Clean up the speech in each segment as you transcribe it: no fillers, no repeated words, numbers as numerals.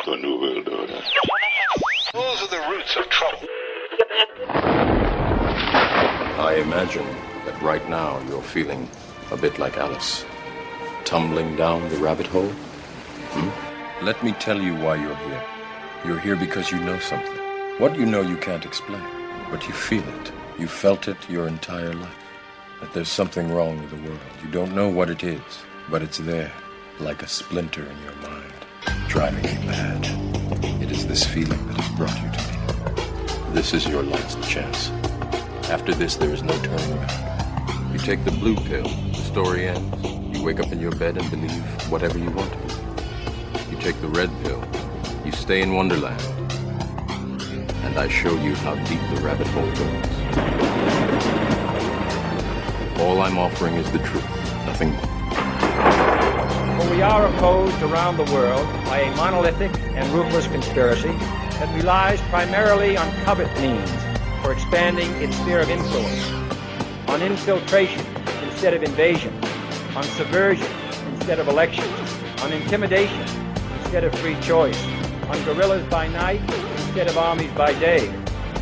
the New World Order. Those are the roots of trouble. I imagine that right now you're feeling a bit like Alice, tumbling down the rabbit hole. Let me tell you why you're here. You're here because you know something. What you know you can't explain, but you feel it. You felt it your entire life. That there's something wrong with the world. You don't know what it is, but it's there, like a splinter in your mind, driving you mad. It is this feeling that has brought you to me. This is your last chance. After this, there is no turning back. You take the blue pill, the story ends. You wake up in your bed and believe whatever you want to believe. You take the red pill, you stay in Wonderland, and I show you how deep the rabbit hole goes. All I'm offering is the truth, nothing more. For we are opposed around the world by a monolithic and ruthless conspiracy that relies primarily on covert means for expanding its sphere of influence, on infiltration instead of invasion, on subversion instead of elections, on intimidation instead of free choice, on guerrillas by night instead of armies by day.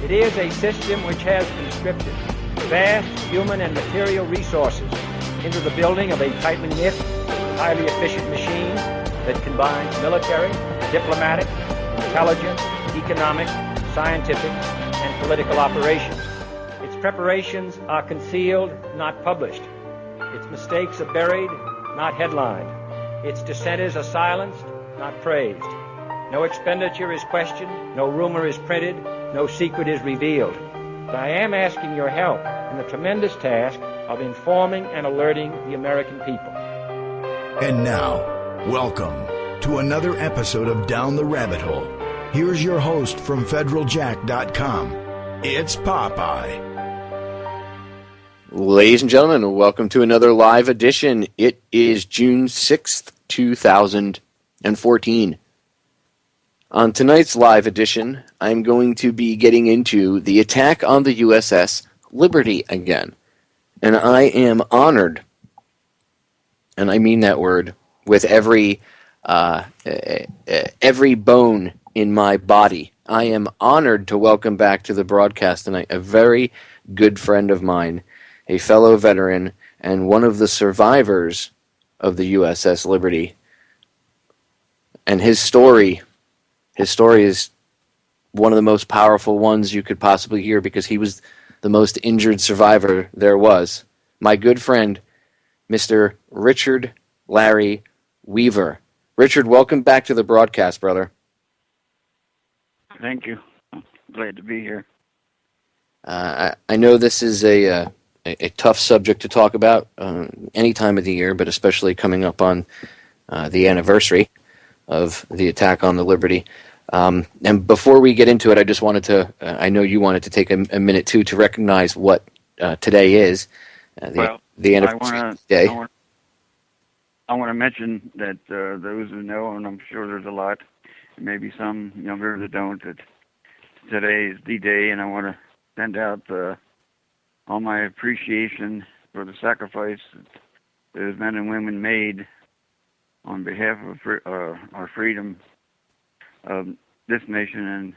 It is a system which has conscripted vast human and material resources into the building of a tightly knit, highly efficient machine that combines military, diplomatic, intelligence, economic, scientific, and political operations. Its preparations are concealed, not published. Its mistakes are buried, not headlined. Its dissenters are silenced, not praised. No expenditure is questioned, no rumor is printed, no secret is revealed. But I am asking your help in the tremendous task of informing and alerting the American people. And now, welcome to another episode of Down the Rabbit Hole. Here's your host from federaljack.com. It's Popeye. Ladies and gentlemen, welcome to another live edition. It is June 6th, 2014. On tonight's live edition, I'm going to be getting into the attack on the U.S.S. Liberty again. And I am honored, and I mean that word, with every bone in my body. I am honored to welcome back to the broadcast tonight a very good friend of mine, a fellow veteran, and one of the survivors of the U.S.S. Liberty. And his story is one of the most powerful ones you could possibly hear because he was the most injured survivor there was. My good friend, Mr. Richard Larry Weaver. Richard, welcome back to the broadcast, brother. Thank you. I'm glad to be here. I know this is a tough subject to talk about any time of the year, but especially coming up on the anniversary of the attack on the Liberty. And before we get into it, I just wanted to, I know you wanted to take a minute, too, to recognize what today is, the anniversary day. I want to mention that those who know, and I'm sure there's a lot, maybe some younger that don't, that today is D-Day, and I want to send out all my appreciation for the sacrifice that those men and women made on behalf of our freedom of this nation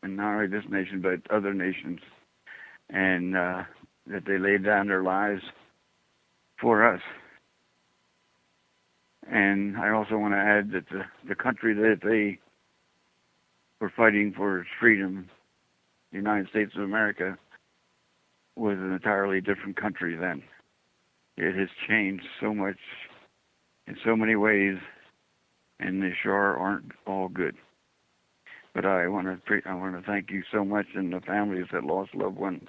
and not only this nation but other nations, and that they laid down their lives for us. And I also want to add that the country that they were fighting for its freedom, the United States of America, was an entirely different country then. It has changed so much in so many ways, and they sure aren't all good. But I want to thank you so much and the families that lost loved ones.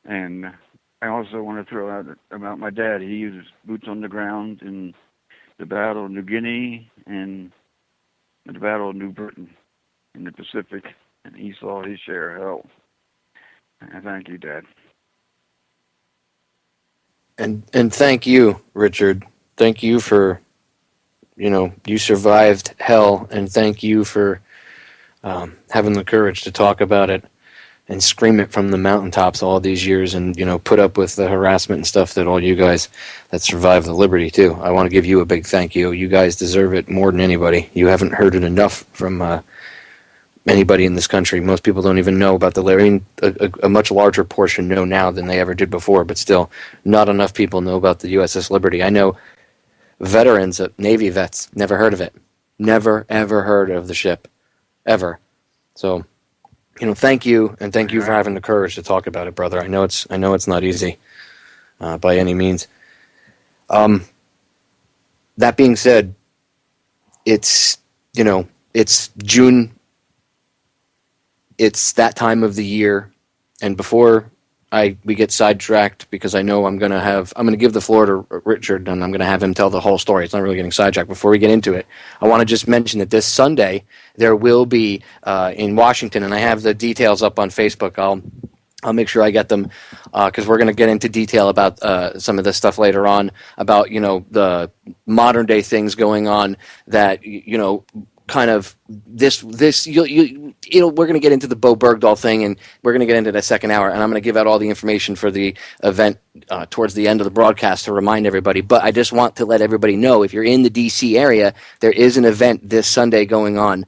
And I also want to throw out about my dad. He was boots on the ground in the Battle of New Guinea and the Battle of New Britain in the Pacific, and he saw his share of hell. And thank you, Dad. And thank you, Richard. Thank you for, you survived hell, and thank you for having the courage to talk about it. and scream it from the mountaintops all these years, and put up with the harassment and stuff that all you guys that survived the Liberty too. I want to give you a big thank you. You guys deserve it more than anybody. You haven't heard it enough from anybody in this country. Most people don't even know about the Liberty. A much larger portion know now than they ever did before, but still, not enough people know about the U.S.S. Liberty. I know veterans, Navy vets, never heard of it. Never, ever heard of the ship. Ever. So, thank you, and thank you for having the courage to talk about it, brother. I know it's not easy by any means. That being said, it's June. It's that time of the year, and before we get sidetracked, because I know I'm going to give the floor to Richard, and I'm going to have him tell the whole story. It's not really getting sidetracked. Before we get into it, I want to just mention that this Sunday there will be in Washington, and I have the details up on Facebook. I'll make sure I get them because we're going to get into detail about some of this stuff later on about the modern day things going on that kind of this we're going to get into the Bo Bergdahl thing, and we're going to get into the second hour, and I'm going to give out all the information for the event towards the end of the broadcast to remind everybody. But I just want to let everybody know, if you're in the D.C. area, there is an event this Sunday going on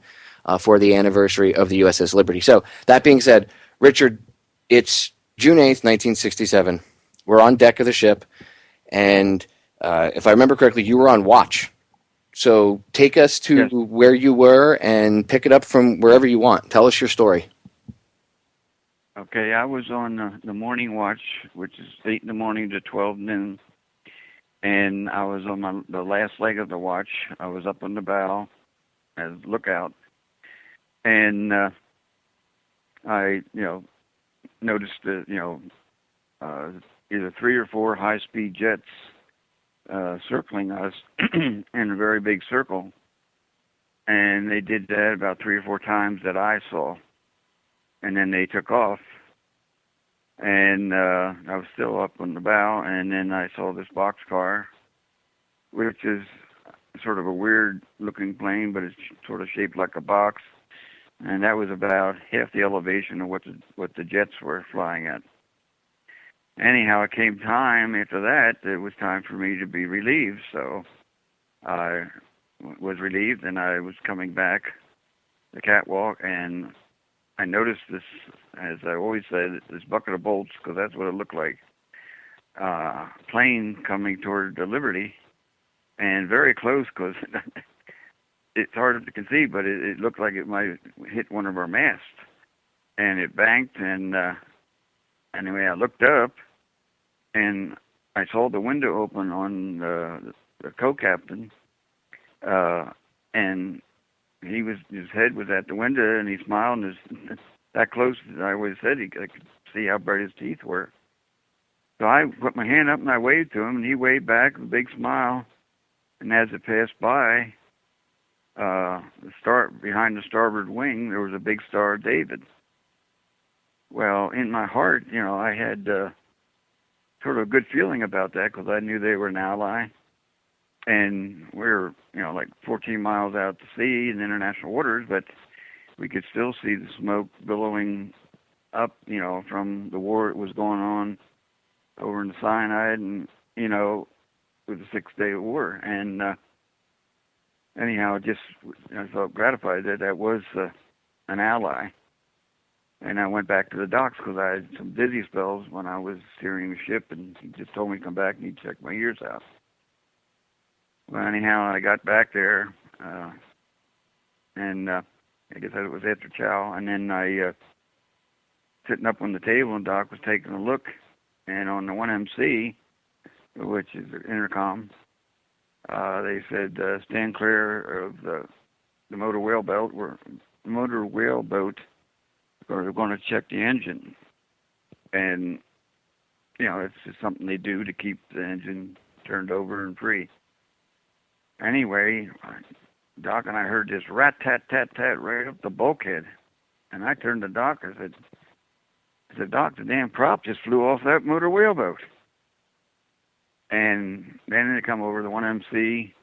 for the anniversary of the U.S.S. Liberty. So that being said, Richard, it's June 8th, 1967. We're on deck of the ship, and if I remember correctly, you were on watch. So take us to where you were and pick it up from wherever you want. Tell us your story. Okay, I was on the morning watch, which is 8 in the morning to 12 noon, and I was on the last leg of the watch. I was up on the bow as lookout, and I, noticed that, either 3 or 4 high-speed jets circling us in a very big circle, and they did that about 3 or 4 times that I saw, and then they took off, and I was still up on the bow, and then I saw this boxcar, which is sort of a weird looking plane, but it's sort of shaped like a box, and that was about half the elevation of what the jets were flying at. Anyhow, it came time after that, it was time for me to be relieved, so I was relieved, and I was coming back the catwalk, and I noticed this, as I always said, this bucket of bolts, because that's what it looked like, plane coming toward the Liberty, and very close, because it's hard to conceive, but it looked like it might hit one of our masts, and it banked, and anyway, I looked up, and I saw the window open on the co-captain, and his head was at the window, and he smiled, and that close, I always said, I could see how bright his teeth were. So I put my hand up, and I waved to him, and he waved back with a big smile, and as it passed by, behind the starboard wing, there was a big Star of David. Well, in my heart, I had sort of a good feeling about that, because I knew they were an ally, and we were, like 14 miles out to sea in international waters, but we could still see the smoke billowing up, from the war that was going on over in the Cyanide, and, with the 6-day war, and anyhow, I felt gratified that was an ally. And I went back to the docks because I had some dizzy spells when I was steering the ship, and he just told me to come back and he'd check my ears out. Well, anyhow, I got back there, and I guess it was after chow, and then I, sitting up on the table, and Doc was taking a look, and on the 1MC, which is the intercom, they said, stand clear of the motor whale boat, or they're going to check the engine. And, it's just something they do to keep the engine turned over and free. Anyway, Doc and I heard this rat-tat-tat-tat right up the bulkhead. And I turned to Doc and said, Doc, the damn prop just flew off that motor whaleboat. And then they come over the 1MC,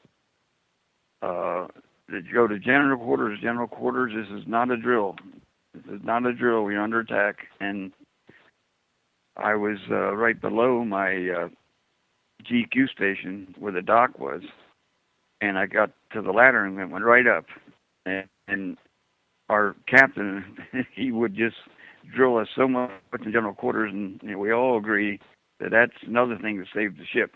they go to general quarters. General quarters, this is not a drill. It's There's not a drill. You're under attack. And I was right below my GQ station where the dock was. And I got to the ladder and went right up. And our captain, he would just drill us so much in general quarters. And we all agree that that's another thing that saved the ship.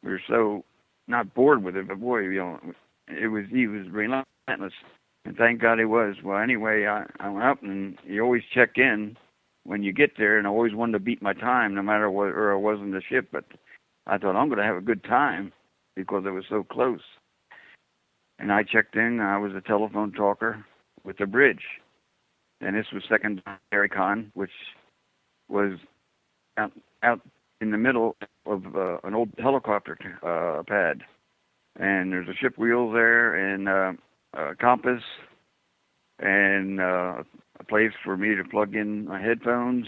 We were so not bored with it, but boy, he was relentless. And thank God he was. Well, anyway, I went up, and you always check in when you get there, and I always wanted to beat my time no matter where I was in the ship. But I thought, I'm going to have a good time because it was so close. And I checked in. I was a telephone talker with the bridge. And this was secondary con, which was out in the middle of an old helicopter pad. And there's a ship wheel there, and a compass, and a place for me to plug in my headphones.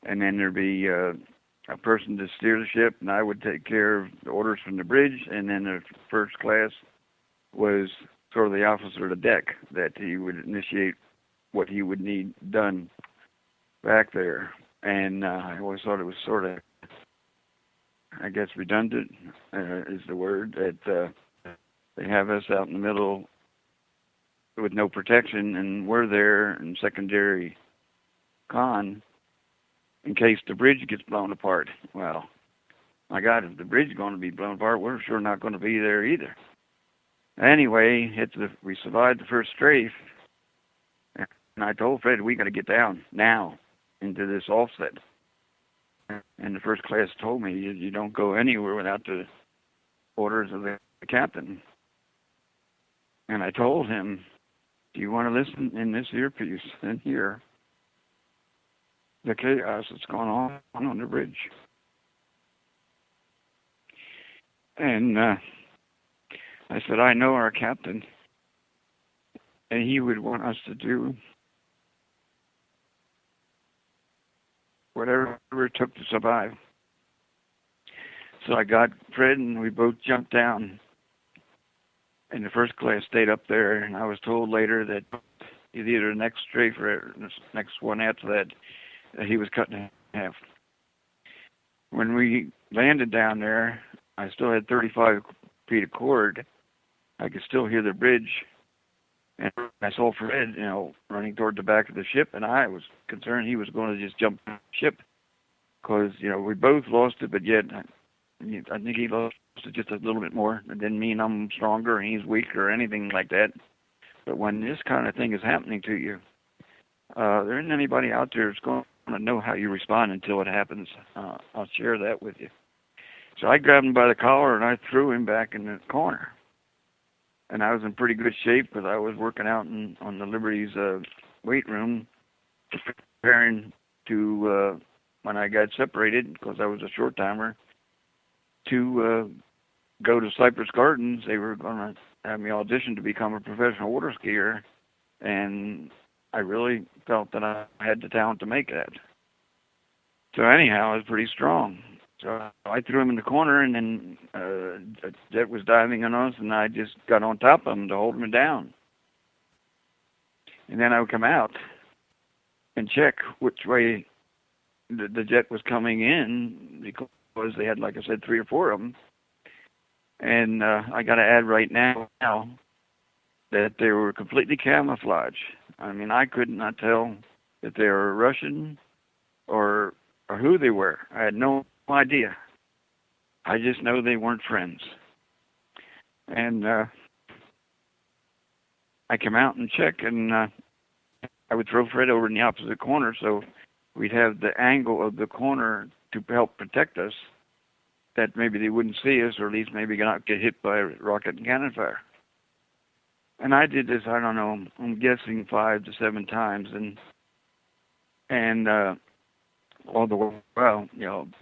And then there'd be a person to steer the ship, and I would take care of the orders from the bridge. And then the first class was sort of the officer of the deck, that he would initiate what he would need done back there. And I always thought it was sort of, I guess, redundant is the word, that they have us out in the middle with no protection, and we're there in secondary con in case the bridge gets blown apart. Well, my God, if the bridge is going to be blown apart, we're sure not going to be there either. Anyway, we survived the first strafe, and I told Fred, we got to get down now into this offset. And the first class told me, you don't go anywhere without the orders of the captain. And I told him, do you want to listen in this earpiece and hear the chaos that's going on the bridge? And I said, I know our captain, and he would want us to do whatever it took to survive. So I got Fred, and we both jumped down. And the first class stayed up there, and I was told later that either the next strafe or the next one after that, he was cut in half. When we landed down there, I still had 35 feet of cord. I could still hear the bridge, and I saw Fred, running toward the back of the ship, and I was concerned he was going to just jump the ship, because, we both lost it, but yet I think he lost it just a little bit more. It didn't mean I'm stronger and he's weaker or anything like that. But when this kind of thing is happening to you, there isn't anybody out there that's going to know how you respond until it happens. I'll share that with you. So I grabbed him by the collar, and I threw him back in the corner. And I was in pretty good shape because I was working out on the Liberty's weight room, preparing to, when I got separated, because I was a short timer, to go to Cypress Gardens. They were going to have me audition to become a professional water skier, and I really felt that I had the talent to make that. So anyhow, I was pretty strong. So I threw him in the corner, and then a jet was diving on us, and I just got on top of him to hold him down. And then I would come out and check which way the jet was coming in, because they had, like I said, 3 or 4 of them. And I got to add right now that they were completely camouflaged. I mean, I could not tell if they were Russian or who they were. I had no idea. I just know they weren't friends. And I come out and check, and I would throw Fred over in the opposite corner, so we'd have the angle of the corner to help protect us, that maybe they wouldn't see us, or at least maybe not get hit by a rocket and cannon fire. And I did this, I don't know, I'm guessing 5 to 7 times, and all the while,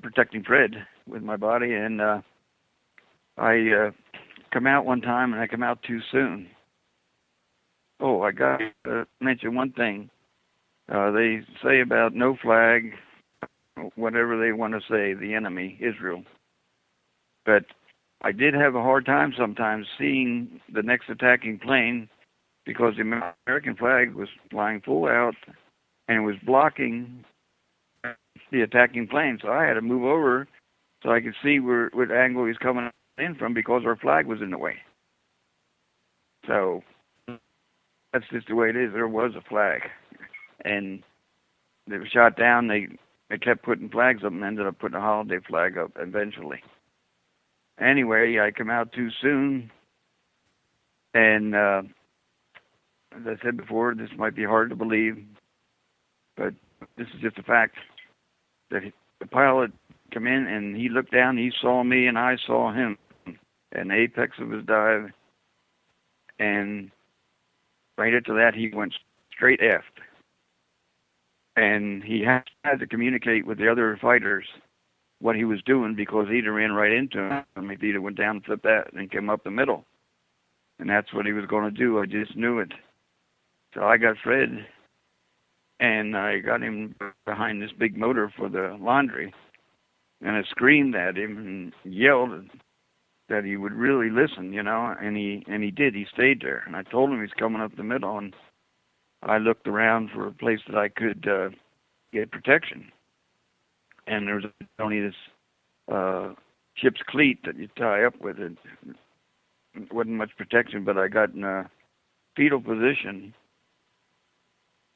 protecting Fred with my body. And I come out one time, and I come out too soon. Oh, I got to mention one thing. They say about no flag, whatever they want to say, the enemy, Israel. But I did have a hard time sometimes seeing the next attacking plane because the American flag was flying full out and it was blocking the attacking plane. So I had to move over so I could see what angle he was coming in from because our flag was in the way. So that's just the way it is. There was a flag. And they were shot down. They kept putting flags up and ended up putting a holiday flag up eventually. Anyway, I come out too soon. And as I said before, this might be hard to believe, but this is just a fact. That the pilot come in and he looked down, he saw me and I saw him at the apex of his dive. And right after that, he went straight aft. And he had to communicate with the other fighters what he was doing because he'd ran right into him if he'd went down, flipped that, and came up the middle. And that's what he was going to do. I just knew it. So I got Fred, and I got him behind this big motor for the laundry. And I screamed at him and yelled that he would really listen, you know, and he did. He stayed there. And I told him he's coming up the middle, and I looked around for a place that I could get protection. And there was only this ship's cleat that you tie up with it. It wasn't much protection, but I got in a fetal position.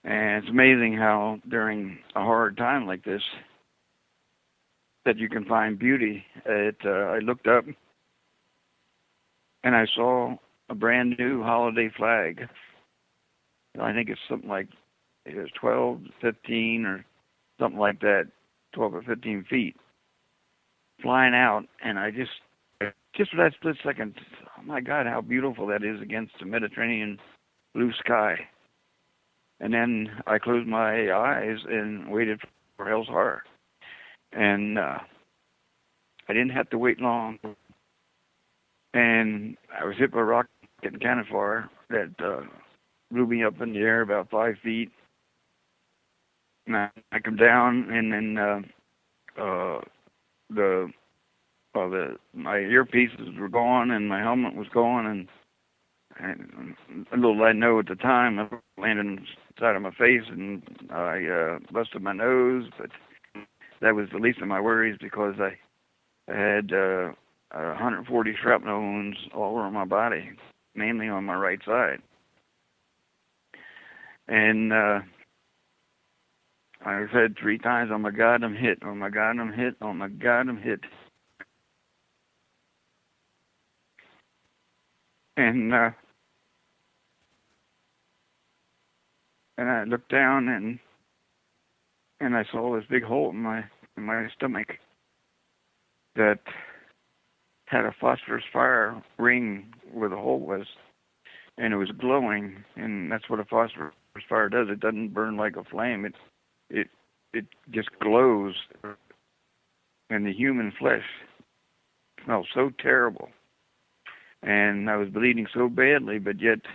And it's amazing how during a hard time like this that you can find beauty. I looked up and I saw a brand new holiday flag. I think it's something like it was 12, 15 or something like that, 12 or 15 feet flying out. And I just for that split second, oh my God, how beautiful that is against the Mediterranean blue sky. And then I closed my eyes and waited for hell's horror. And I didn't have to wait long. And I was hit by a rock getting kind of far that blew me up in the air about 5 feet. And I come down, and then my earpieces were gone, and my helmet was gone, and little I know at the time, I landed on the side of my face, and I busted my nose, but that was the least of my worries because I had 140 shrapnel wounds all over my body, mainly on my right side. And I said 3 times, oh my God, I'm hit, oh my God, I'm hit, oh my God, I'm hit. And I looked down and I saw this big hole in my stomach that had a phosphorus fire ring where the hole was, and it was glowing, and that's what a phosphorus fire does. It doesn't burn like a flame. It just glows, and the human flesh smelled so terrible. And I was bleeding so badly, but yet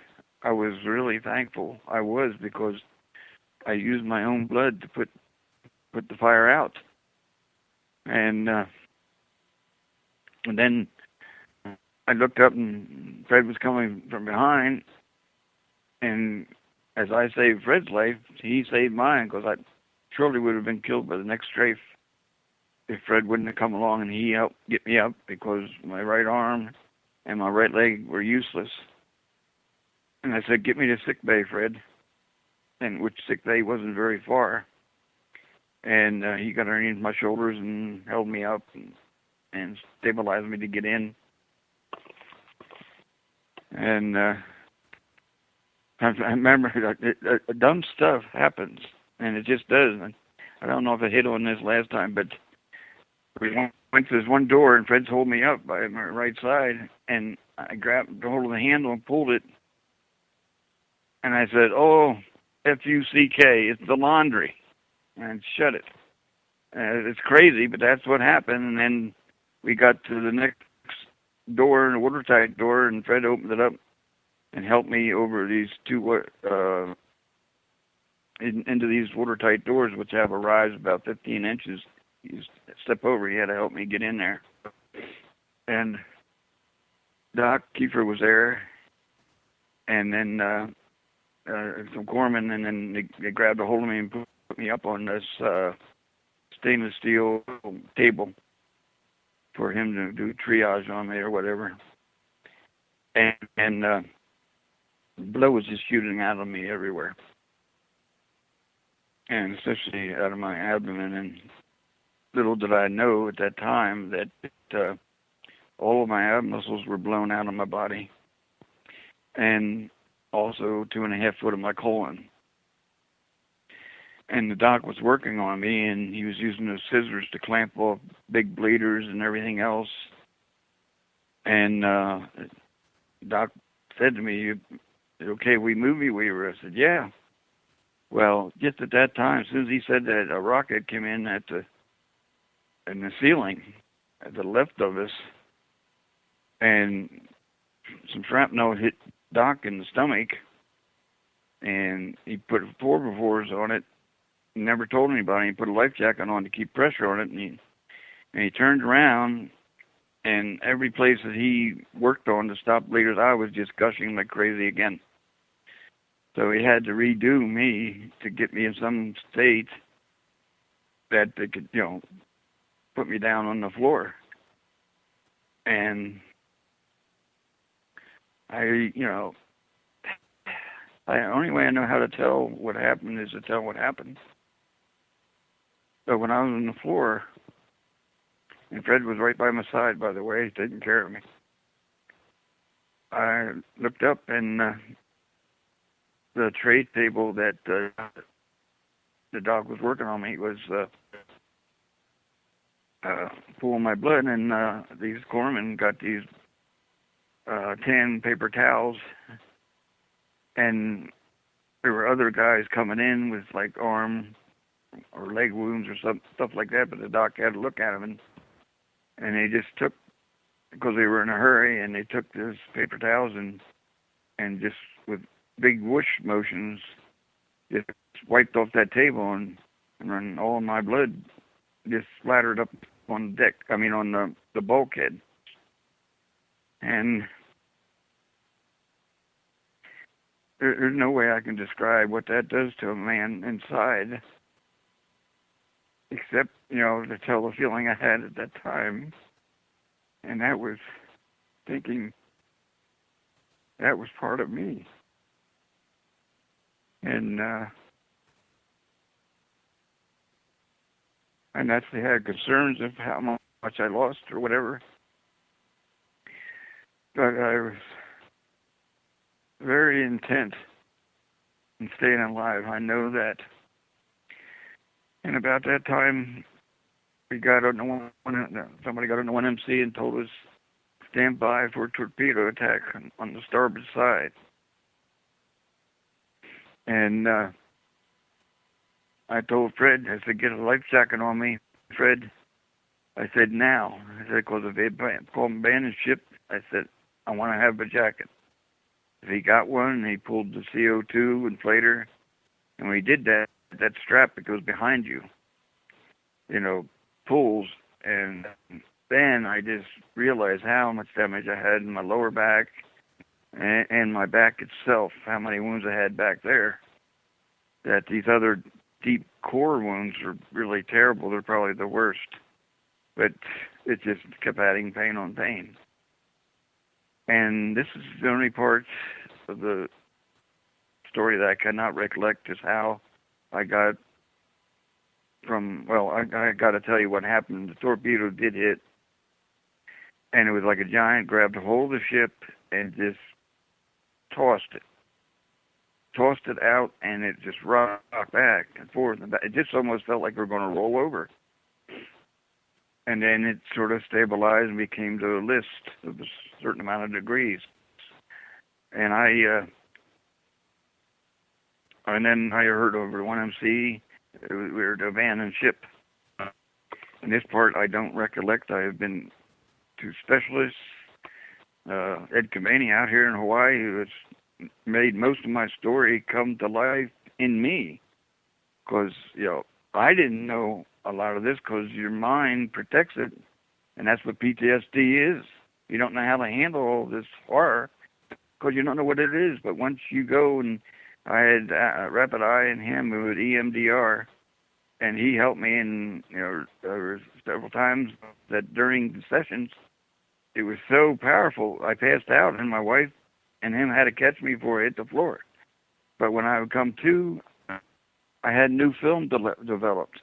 I was really thankful. I was, because I used my own blood to put the fire out. And then I looked up, and Fred was coming from behind. And as I saved Fred's life, he saved mine, because I surely would have been killed by the next strafe if Fred wouldn't have come along and he helped get me up, because my right arm and my right leg were useless. And I said, get me to sick bay, Fred. And which sick bay wasn't very far. And he got underneath my shoulders and held me up and stabilized me to get in. And I remember that dumb stuff happens, and it just does. And I don't know if I hit on this last time, but we went to this one door, and Fred's holding me up by my right side, and I grabbed hold of the handle and pulled it. And I said, oh, F-U-C-K, it's the laundry. And shut it. It's crazy, but that's what happened. And then we got to the next door, a watertight door, and Fred opened it up and helped me over these into these watertight doors, which have a rise of about 15 inches. You step over, he had to help me get in there. And Doc Kiefer was there. And then some corpsmen, and then they grabbed a hold of me and put me up on this stainless steel table for him to do triage on me or whatever. And blood was just shooting out of me everywhere, and especially out of my abdomen. And little did I know at that time that all of my ab muscles were blown out of my body, and also 2.5 foot of my colon. And the doc was working on me, and he was using those scissors to clamp off big bleeders and everything else. And doc said to me, "Okay, we move you, Weaver?" I said, "Yeah." Well, just at that time, as soon as he said that, a rocket came in in the ceiling at the left of us, and some shrapnel hit Doc in the stomach, and he put 4x4s on it. He never told anybody. He put a life jacket on to keep pressure on it, and he turned around, and every place that he worked on to stop bleeders, I was just gushing like crazy again. So he had to redo me to get me in some state that they could, put me down on the floor. And the only way I know how to tell what happened is to tell what happened. So when I was on the floor, and Fred was right by my side, by the way, taking care of me, I looked up, and the tray table that the doc was working on me was full of my blood, and these corpsmen got these tan paper towels, and there were other guys coming in with like arm or leg wounds or stuff like that, but the doc had to look at them, and they just took, because they were in a hurry, and they took those paper towels and just with big whoosh motions just wiped off that table, and then all of my blood just splattered up on the bulkhead. And there's no way I can describe what that does to a man inside, except, to tell the feeling I had at that time. And that was thinking that was part of me. And I naturally had concerns of how much I lost or whatever. But I was very intent in staying alive. I know that. And about that time, somebody got on the 1MC and told us, stand by for a torpedo attack on the starboard side. And I told Fred, I said, get a life jacket on me. Fred, I said, now. I said, because if they call him abandoned ship, I said, I want to have a jacket. If he got one, he pulled the CO2 inflator. And when he did that, that strap that goes behind you, pulls. And then I just realized how much damage I had in my lower back and my back itself, how many wounds I had back there, that these other deep core wounds are really terrible. They're probably the worst. But it just kept adding pain on pain. And this is the only part of the story that I cannot recollect, is how I got I got to tell you what happened. The torpedo did hit, and it was like a giant grabbed a hold of the ship and just tossed it out, and it just rocked back and forth. It just almost felt like we were going to roll over. And then it sort of stabilized and became to a list of a certain amount of degrees. And then I heard over 1MC, we were to abandon ship. And this part I don't recollect. I have been to specialists, Ed Kamani out here in Hawaii, who has made most of my story come to life in me. Because, I didn't know a lot of this, because your mind protects it, and that's what PTSD is. You don't know how to handle all this horror because you don't know what it is. But once you go and I had rapid eye in him with EMDR, and he helped me. And there were several times that during the sessions, it was so powerful, I passed out, and my wife and him had to catch me before I hit the floor. But when I would come to, I had new film developed.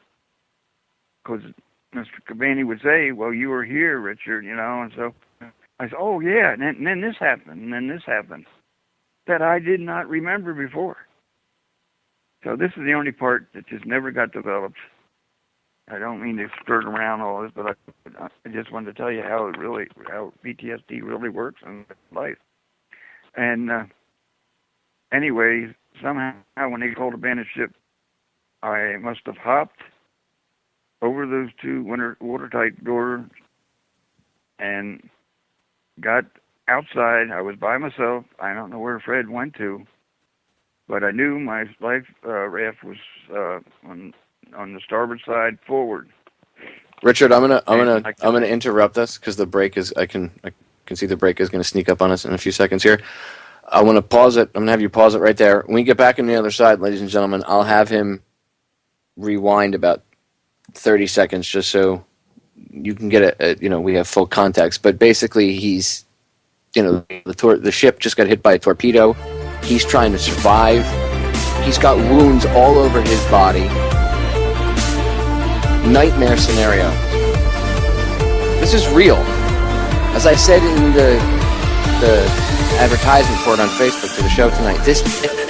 Because Mr. Cabani would say, well, you were here, Richard, and so I said, oh, yeah, and then this happened, and then this happened, that I did not remember before. So this is the only part that just never got developed. I don't mean to skirt around all this, but I just wanted to tell you how PTSD really works in life. And anyway, somehow when they called abandoned ship, I must have hopped over those two watertight doors and got outside. I was by myself. I don't know where Fred went to, but I knew my life raft was on the starboard side forward. Richard, I'm gonna interrupt us because the break is. I can see the break is going to sneak up on us in a few seconds here. I want to pause it. I'm going to have you pause it right there. When we get back on the other side, ladies and gentlemen, I'll have him rewind about 30 seconds just so you can get we have full context. But basically, he's, the ship just got hit by a torpedo. He's trying to survive. He's got wounds all over his body. Nightmare scenario. This is real. As I said in the advertisement for it on Facebook for the show tonight, this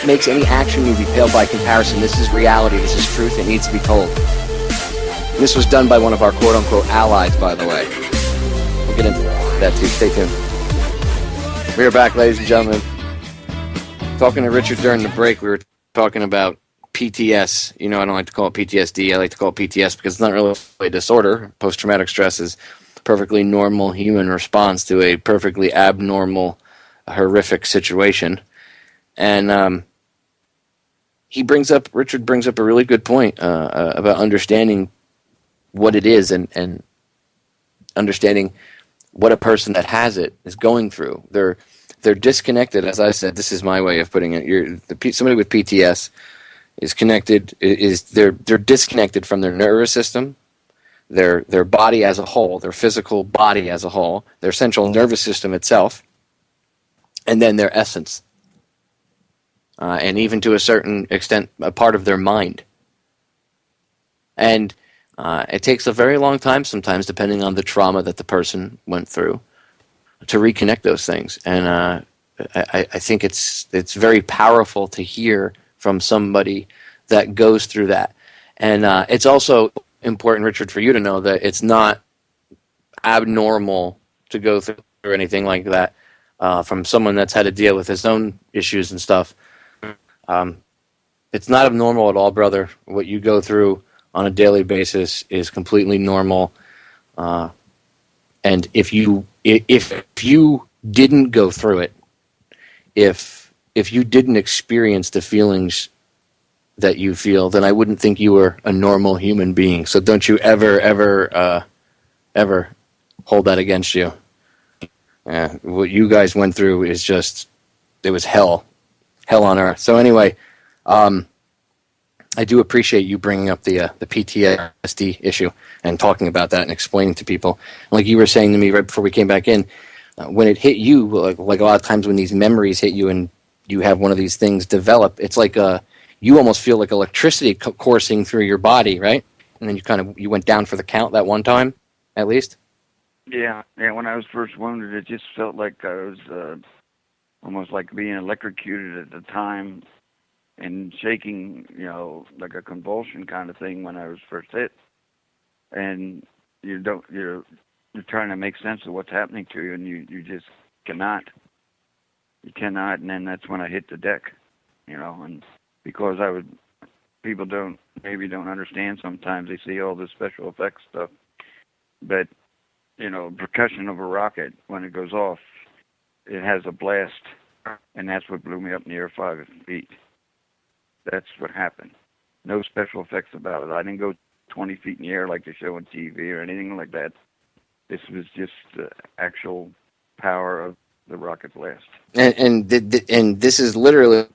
makes any action movie pale by comparison. This is reality. This is truth. It needs to be told. This was done by one of our quote-unquote allies, by the way. We'll get into that too. Stay tuned. We are back, ladies and gentlemen. Talking to Richard during the break, we were talking about PTS. I don't like to call it PTSD. I like to call it PTS because it's not really a disorder. Post-traumatic stress is a perfectly normal human response to a perfectly abnormal, horrific situation. And Richard brings up a really good point about understanding what it is and understanding what a person that has it is going through. They're disconnected, as I said. This is my way of putting it. Somebody with PTS is connected. They're disconnected from their nervous system, their body as a whole, their physical body as a whole, their central nervous system itself, and then their essence, and even to a certain extent, a part of their mind. And it takes a very long time sometimes, depending on the trauma that the person went through, to reconnect those things. And I think it's very powerful to hear from somebody that goes through that. And it's also important, Richard, for you to know that it's not abnormal to go through anything like that from someone that's had to deal with his own issues and stuff. It's not abnormal at all, brother. What you go through on a daily basis is completely normal. And if you didn't go through it, if you didn't experience the feelings that you feel, then I wouldn't think you were a normal human being. So don't you ever hold that against you. What you guys went through is it was hell on earth. So anyway, I do appreciate you bringing up the PTSD issue and talking about that and explaining to people. Like you were saying to me right before we came back in, when it hit you, like a lot of times when these memories hit you and you have one of these things develop, it's like you almost feel like electricity coursing through your body, right? And then you went down for the count that one time, at least. Yeah. When I was first wounded, it just felt like I was almost like being electrocuted at the time and shaking, like a convulsion kind of thing when I was first hit. And you're trying to make sense of what's happening to you, and you just cannot. You cannot, and then that's when I hit the deck, and because people don't understand sometimes. They see all this special effects stuff, but percussion of a rocket, when it goes off, it has a blast, and that's what blew me up in the air 5 feet. That's what happened. No special effects about it. I didn't go 20 feet in the air like they show on TV or anything like that. This was just the actual power of the rocket blast. And this is literally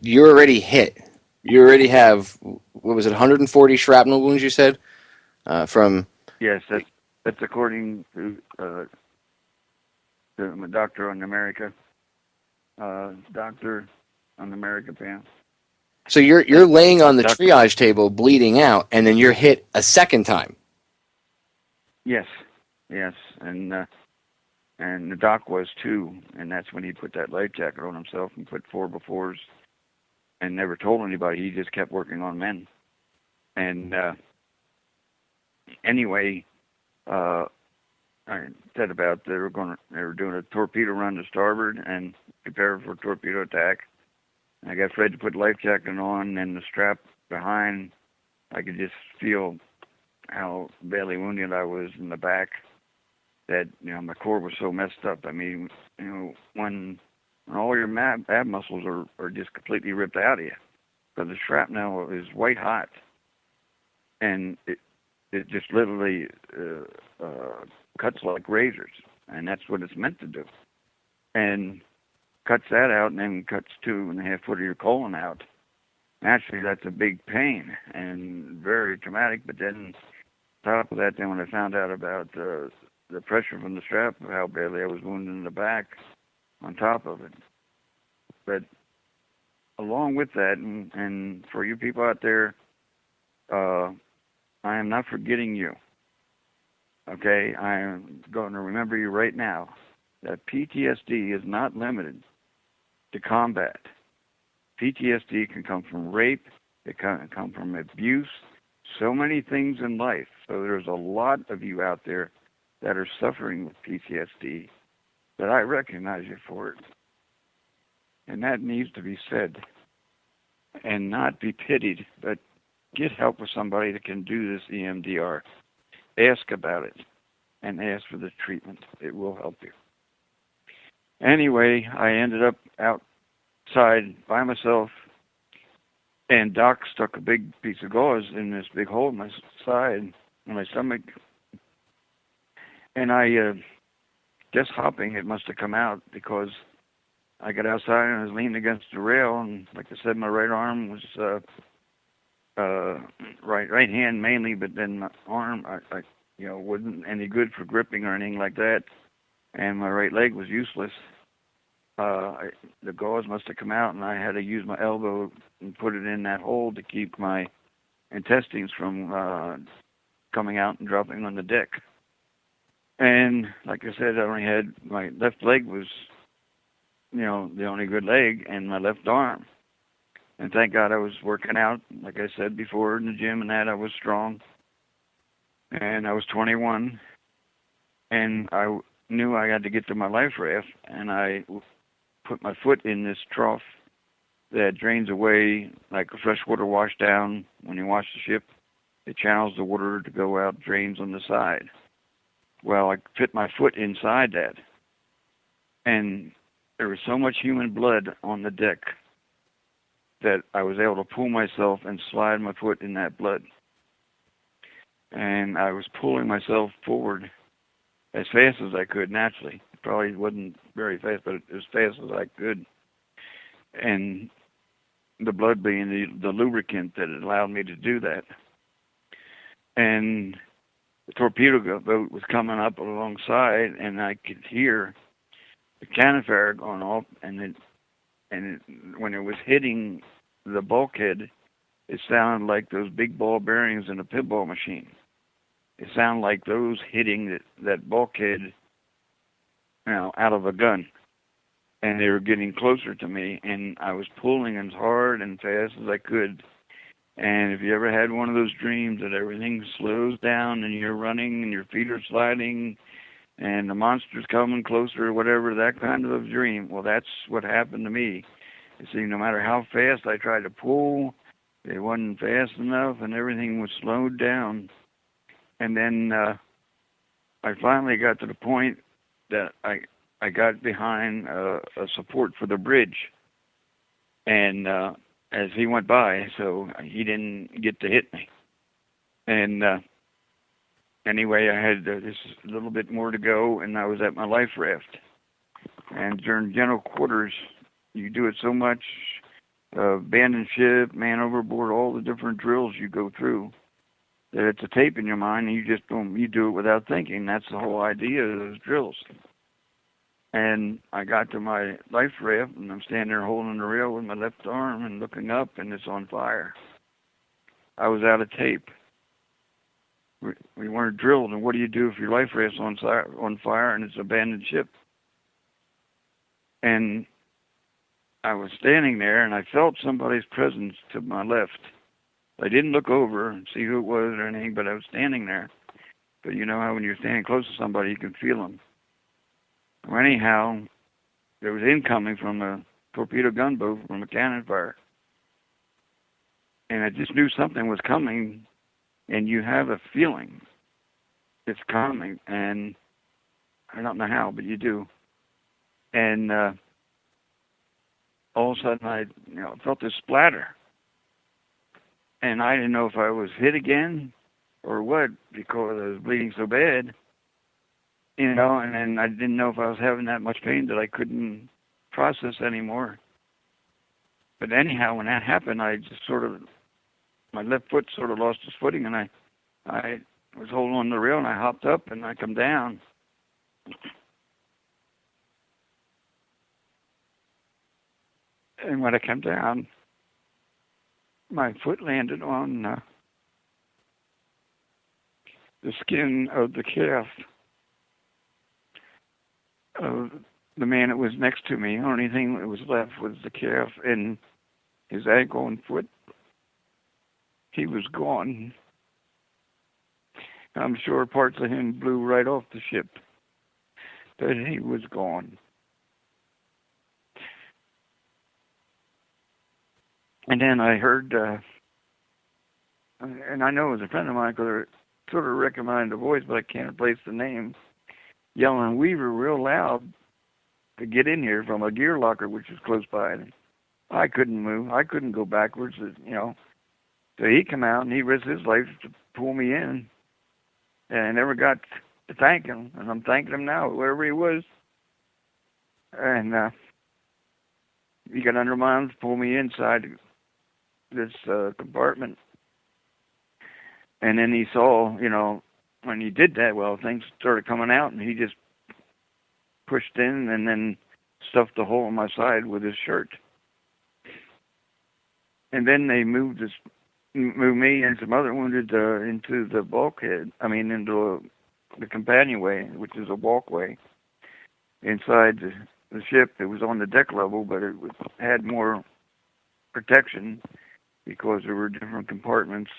you're already hit. You already have, what was it, 140 shrapnel wounds, you said? From... Yes, that's according to my doctor on America. Doctor on America pan. So you're laying on the triage table bleeding out, and then you're hit a second time. Yes, and the doc was too, and that's when he put that life jacket on himself and put 4x4s, and never told anybody. He just kept working on men. And anyway, I said about they were doing a torpedo run to starboard and prepare for a torpedo attack. I got Fred to put life jacket on, and the strap behind, I could just feel how badly wounded I was in the back. That my core was so messed up. I mean, when all your ab muscles are just completely ripped out of you, because the shrapnel is white hot, and it just literally cuts like razors, and that's what it's meant to do, and cuts that out, and then cuts 2.5 foot of your colon out. Naturally, that's a big pain and very traumatic. But then, on top of that, then when I found out about the pressure from the strap, how badly I was wounded in the back, on top of it. But along with that, and for you people out there, I am not forgetting you. Okay, I am going to remember you right now. That PTSD is not limited to combat. PTSD can come from rape. It can come from abuse. So many things in life. So there's a lot of you out there that are suffering with PTSD, that I recognize you for it. And that needs to be said. And not be pitied, but get help with somebody that can do this EMDR. Ask about it, and ask for the treatment. It will help you. Anyway, I ended up outside by myself, and Doc stuck a big piece of gauze in this big hole in my side, in my stomach. And I, just hopping, it must have come out, because I got outside and I was leaning against the rail, and like I said, my right arm was, right hand mainly, but then my arm, I wasn't any good for gripping or anything like that, and my right leg was useless. The gauze must have come out, and I had to use my elbow and put it in that hole to keep my intestines from coming out and dropping on the deck. And like I said, I only had my left leg was, the only good leg, and my left arm. And thank God I was working out. Like I said before, in the gym and that, I was strong. And I was 21. And I knew I had to get to my life raft. And I put my foot in this trough that drains away like a freshwater wash down. When you wash the ship, it channels the water to go out, drains on the side. Well, I fit my foot inside that. And there was so much human blood on the deck that I was able to pull myself and slide my foot in that blood. And I was pulling myself forward as fast as I could, naturally. It probably wasn't very fast, but as fast as I could. And the blood being the lubricant that allowed me to do that. And the torpedo boat was coming up alongside, and I could hear the cannon fire going off, and when it was hitting the bulkhead, it sounded like those big ball bearings in a pinball machine. It sounded like those hitting that bulkhead, out of a gun. And they were getting closer to me, and I was pulling as hard and fast as I could. And if you ever had one of those dreams that everything slows down and you're running and your feet are sliding and the monster's coming closer or whatever, that kind of a dream, well, that's what happened to me. You see, no matter how fast I tried to pull, it wasn't fast enough, and everything was slowed down. And then I finally got to the point that I got behind a support for the bridge. And as he went by, so he didn't get to hit me. And anyway, I had just a little bit more to go, and I was at my life raft. And during general quarters, you do it so much abandoned ship, man overboard, all the different drills you go through. That it's a tape in your mind, and you do it without thinking. That's the whole idea of those drills. And I got to my life raft, and I'm standing there holding the rail with my left arm and looking up, and it's on fire. I was out of tape. We weren't drilled, and what do you do if your life raft's on fire and it's an abandoned ship? And I was standing there, and I felt somebody's presence to my left. I didn't look over and see who it was or anything, but I was standing there. But you know how when you're standing close to somebody, you can feel them. Well, anyhow, there was incoming from a torpedo gunboat from a cannon fire. And I just knew something was coming, and you have a feeling it's coming, and I don't know how, but you do. And all of a sudden, I felt this splatter, and I didn't know if I was hit again or what, because I was bleeding so bad, and then I didn't know if I was having that much pain that I couldn't process anymore. But anyhow, when that happened, I just my left foot sort of lost its footing, and I was holding on the rail, and I hopped up, and I come down. And when I came down, my foot landed on the skin of the calf of the man that was next to me. The only thing that was left was the calf and his ankle and foot. He was gone. I'm sure parts of him blew right off the ship, but he was gone. And then I heard, and I know it was a friend of mine because I sort of recognized the voice, but I can't place the name, yelling "Weaver" real loud to get in here from a gear locker, which was close by. And I couldn't move. I couldn't go backwards, So he came out and he risked his life to pull me in. And I never got to thank him, and I'm thanking him now, wherever he was. And he got under my arms, pulled me inside this compartment. And then he saw, when he did that, well, things started coming out, and he just pushed in and then stuffed the hole in my side with his shirt. And then they moved me and some other wounded into the bulkhead. Into the companionway, which is a walkway inside the ship. It was on the deck level, but it had more protection because there were different compartments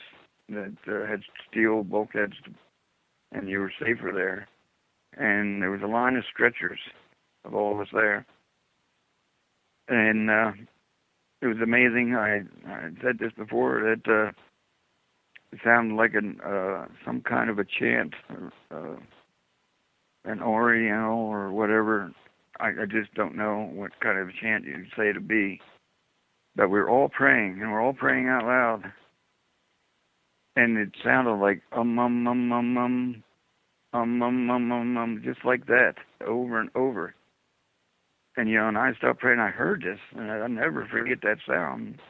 that had steel bulkheads, and you were safer there. And there was a line of stretchers of all of us there. And it was amazing. I said this before, that it sounded like some kind of a chant, an Oriental or whatever. I just don't know what kind of a chant you'd say to be. But we're all praying, and we're all praying out loud. And it sounded like just like that, over and over. And and I stopped praying. I heard this, and I'll never forget that sound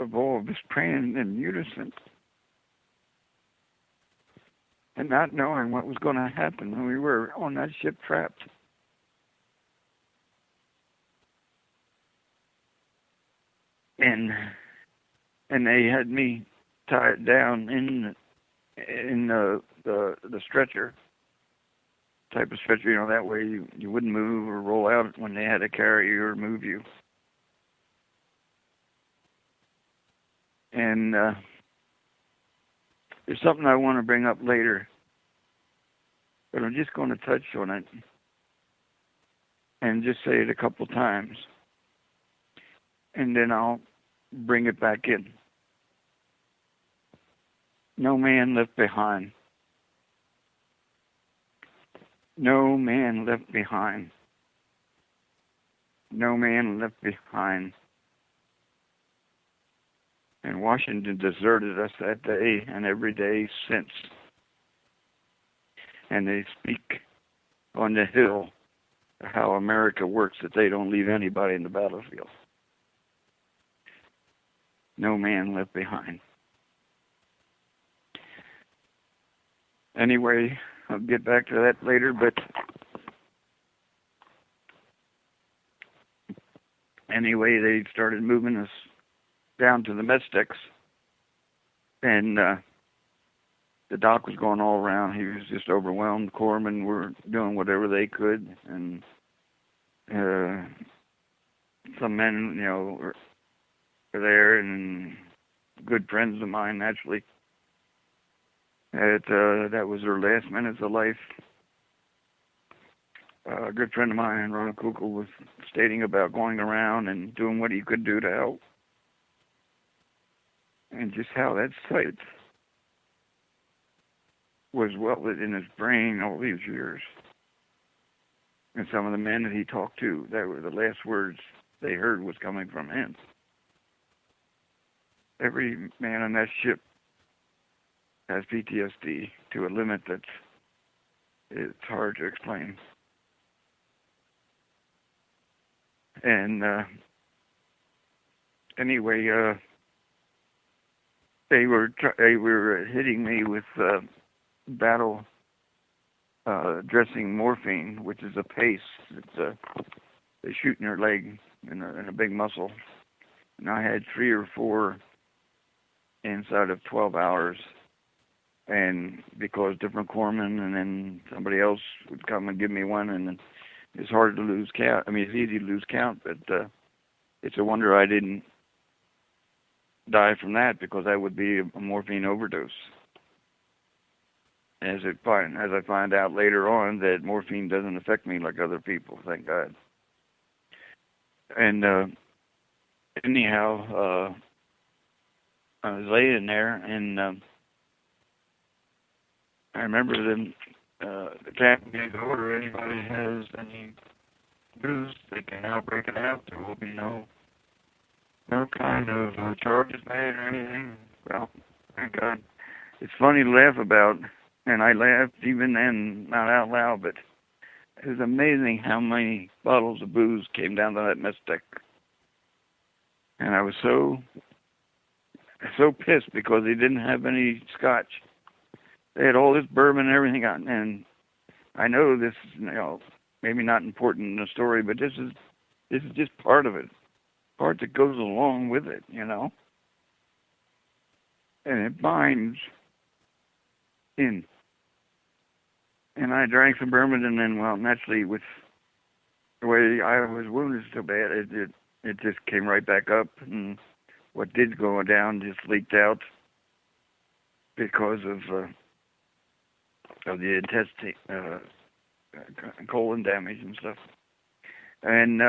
of all of us praying in unison, and not knowing what was going to happen when we were on that ship trapped. And they had me tied down in the stretcher, type of stretcher, that way you wouldn't move or roll out when they had to carry you or move you. And there's something I want to bring up later, but I'm just going to touch on it and just say it a couple times, and then I'll bring it back in. No man left behind. No man left behind. No man left behind. And Washington deserted us that day and every day since. And they speak on the Hill how America works, that they don't leave anybody in the battlefield. no man left behind. Anyway, I'll get back to that later, but anyway, they started moving us down to the med sticks, and the doc was going all around. He was just overwhelmed. Corpsmen were doing whatever they could, and some men, were there, and good friends of mine, actually. That was their last minutes of life. A good friend of mine, Ronald Kukul, was stating about going around and doing what he could do to help. And just how that sight was welded in his brain all these years. And some of the men that he talked to, that were the last words they heard was coming from him. Every man on that ship has PTSD to a limit that it's hard to explain. And anyway, they were hitting me with battle dressing morphine, which is a paste. They shoot in your leg in a big muscle. And I had 3 or 4 inside of 12 hours. And because different corpsmen and then somebody else would come and give me one, and it's hard to lose count. I mean, it's easy to lose count, but it's a wonder I didn't die from that, because that would be a morphine overdose. As I find out later on that morphine doesn't affect me like other people, thank God. And anyhow, I was laying there, and I remember them, the captain gave the order, anybody has any news, they can now break it out. There will be no kind of charges made or anything. Well, thank God. It's funny to laugh about, and I laughed even then, not out loud, but it was amazing how many bottles of booze came down to that mess deck. And I was so pissed because they didn't have any scotch. They had all this bourbon and everything on, and I know this is, maybe not important in the story, but this is just part of it, part that goes along with it, and it binds in. And I drank some bourbon, and then, well, naturally, with the way I was wounded so bad, it just came right back up, and what did go down just leaked out because of the intestine, colon damage and stuff. And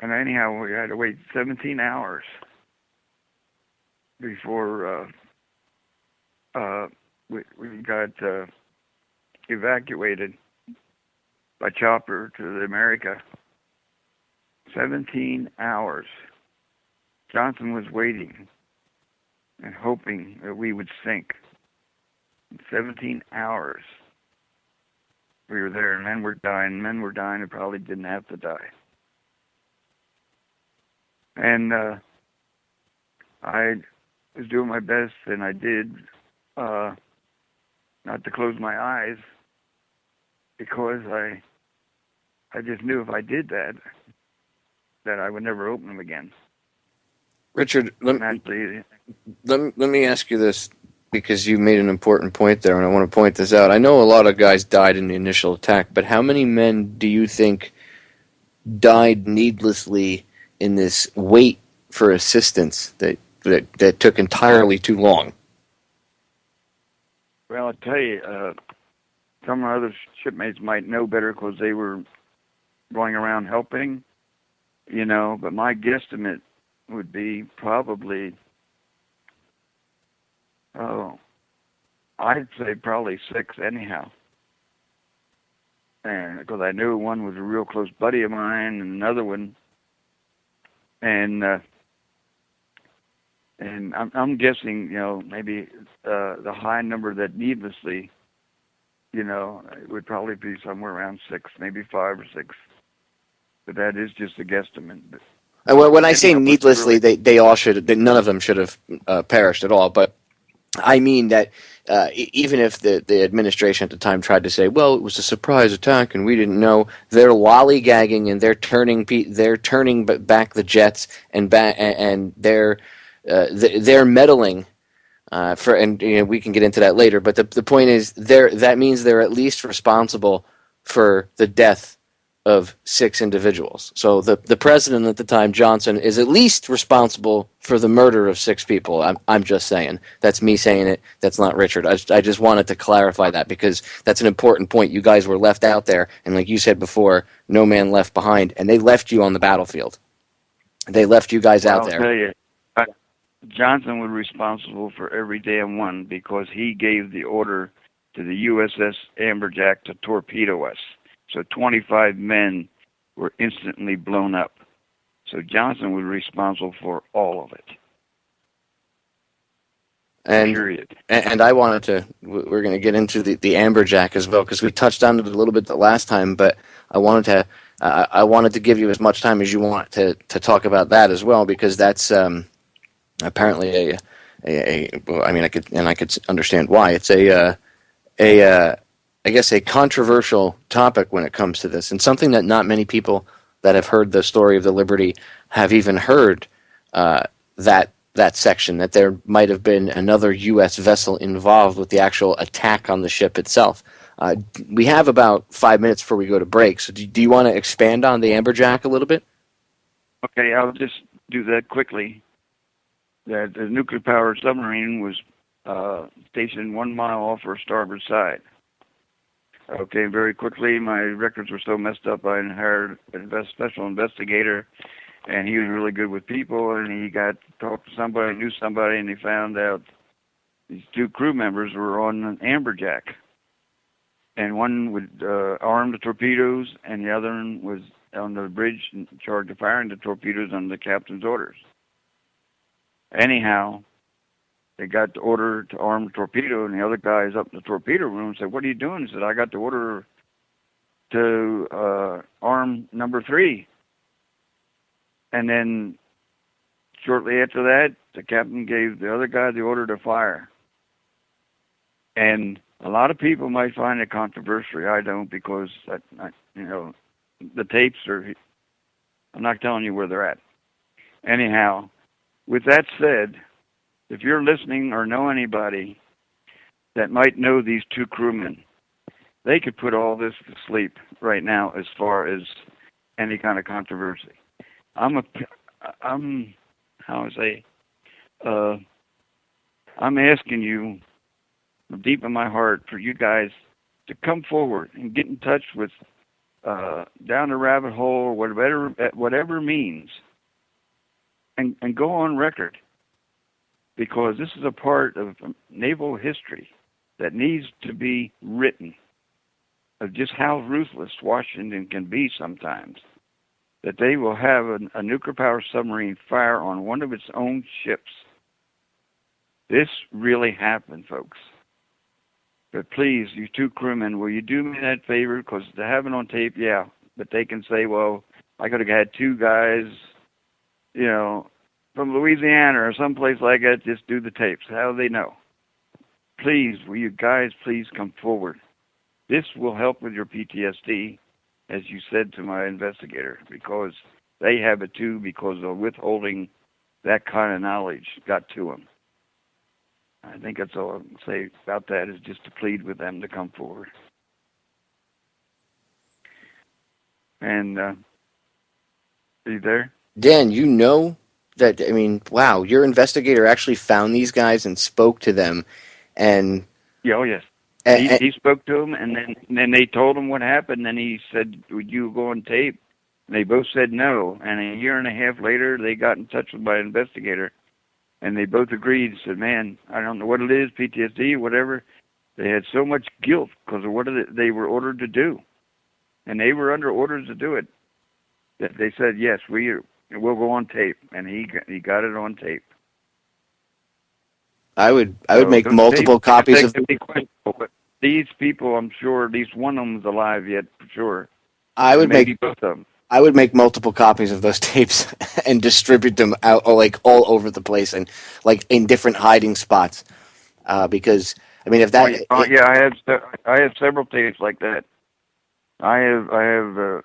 anyhow, we had to wait 17 hours before we got evacuated by chopper to America. 17 hours. Johnson was waiting and hoping that we would sink. 17 hours. We were there, and men were dying. Men were dying who probably didn't have to die. And I was doing my best, and I did not to close my eyes, because I just knew if I did that I would never open them again. Richard, let me ask you this, because you made an important point there, and I want to point this out. I know a lot of guys died in the initial attack, but how many men do you think died needlessly in this wait for assistance that took entirely too long? Well, I'll tell you, some of my other shipmates might know better because they were going around helping, but my guesstimate would be probably, I'd say probably 6 anyhow. And because I knew one was a real close buddy of mine, and another one, and I'm guessing, maybe the high number that needlessly, it would probably be somewhere around 6, maybe 5 or 6. But that is just a guesstimate. And when I say Anyhow, but needlessly, really, they all should. None of them should have perished at all. But I mean that even if the administration at the time tried to say, "Well, it was a surprise attack and we didn't know," they're lollygagging and they're turning back the jets and they're meddling. And we can get into that later. But the point is, that means they're at least responsible for the death of 6 individuals. So the president at the time, Johnson, is at least responsible for the murder of 6 people. I'm just saying. That's me saying it. That's not Richard. I just wanted to clarify that because that's an important point. You guys were left out there, and like you said before, no man left behind, and they left you on the battlefield. They left you guys out I'll there. tell you, Johnson was responsible for every damn one because he gave the order to the U.S.S. Amberjack to torpedo us. So 25 men were instantly blown up. So Johnson was responsible for all of it. Period. And I wanted to, we're going to get into the Amberjack as well, because we touched on it a little bit the last time, but I wanted to give you as much time as you want to talk about that as well, because that's apparently well, I mean, I could understand why. It's I guess a controversial topic when it comes to this, and something that not many people that have heard the story of the Liberty have even heard that section, that there might have been another U.S. vessel involved with the actual attack on the ship itself. We have about 5 minutes before we go to break, so do you want to expand on the Amberjack a little bit? Okay, I'll just do that quickly. That the nuclear-powered submarine was stationed 1 mile off our starboard side. Okay, very quickly, my records were so messed up, I hired a special investigator, and he was really good with people, and he got to talk to somebody, knew somebody, and he found out these 2 crew members were on an Amberjack. And one would arm the torpedoes, and the other one was on the bridge in charge of firing the torpedoes under the captain's orders. Anyhow, they got the order to arm the torpedo, and the other guys up in the torpedo room said, "What are you doing?" He said, "I got the order to arm number 3. And then shortly after that, the captain gave the other guy the order to fire. And a lot of people might find it controversial. I don't, because the tapes are. I'm not telling you where they're at. Anyhow, with that said, if you're listening or know anybody that might know these 2 crewmen, they could put all this to sleep right now as far as any kind of controversy. I'm asking you deep in my heart for you guys to come forward and get in touch with Down the Rabbit Hole, or whatever means, and go on record, because this is a part of naval history that needs to be written, of just how ruthless Washington can be sometimes, that they will have a nuclear-powered submarine fire on one of its own ships. This really happened, folks. But please, you 2 crewmen, will you do me that favor? Because to have it on tape, yeah, but they can say, well, I could have had 2 guys, from Louisiana or someplace like that, just do the tapes. How do they know? Please, will you guys please come forward? This will help with your PTSD, as you said to my investigator, because they have it too, because of withholding that kind of knowledge got to them. I think that's all I can say about that, is just to plead with them to come forward. And, are you there? Dan, you know that, I mean, wow, your investigator actually found these guys and spoke to them, and... Yeah, oh, yes. He spoke to them, and then they told him what happened, and he said, would you go on tape? And they both said no, and a year and a half later, they got in touch with my investigator, and they both agreed, said, man, I don't know what it is, PTSD, whatever. They had so much guilt because of what they were ordered to do, and they were under orders to do it, that they said, yes, we'll go on tape, and he got it on tape. I would make multiple copies of... But these people, I'm sure, at least one of them is alive yet, for sure. I would maybe both of them. I would make multiple copies of those tapes and distribute them out like all over the place and like in different hiding spots. Because I mean, if that Yeah, I have several tapes like that. I have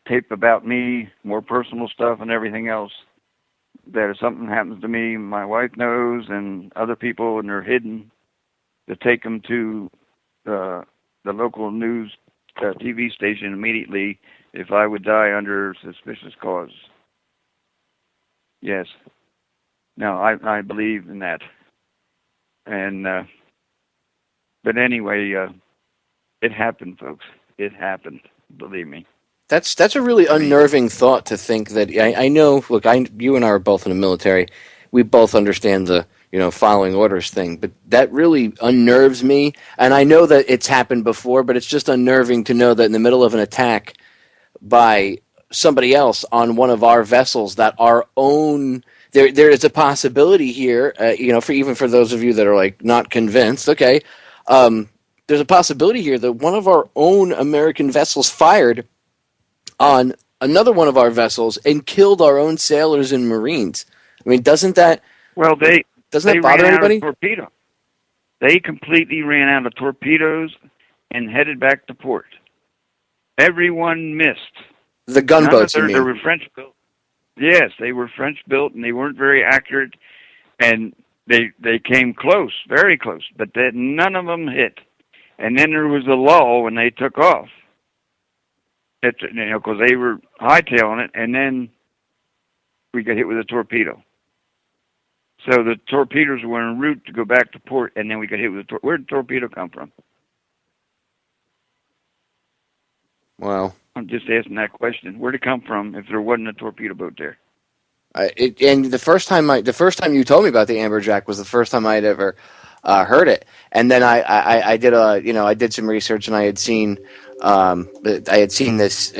tape about me, more personal stuff, and everything else. That if something happens to me, my wife knows, and other people, and they're hidden, to take them to the local news TV station immediately if I would die under suspicious cause. Yes. No, I believe in that. And but anyway, it happened, folks. It happened. Believe me. That's a really unnerving thought to think that I know. Look, you and I are both in the military. We both understand the following orders thing, but that really unnerves me. And I know that it's happened before, but it's just unnerving to know that in the middle of an attack by somebody else on one of our vessels, that our own there is a possibility here. For those of you that are like not convinced, okay, there's a possibility here that one of our own American vessels fired on another one of our vessels and killed our own sailors and Marines. I mean, doesn't that bother anybody? Torpedo. They completely ran out of torpedoes and headed back to port. Everyone missed. The gunboats, you mean? They were French built. Yes, they were French built, and they weren't very accurate, and they came close, very close, but none of them hit. And then there was a lull when they took off. Because they were hightailing it, and then we got hit with a torpedo. So the torpedoes were en route to go back to port, and then we got hit with a torpedo. Where did the torpedo come from? Wow. I'm just asking that question. Where did it come from if there wasn't a torpedo boat there? And the first time you told me about the Amberjack was the first time I had ever heard it. And then I did some research, and I had seen this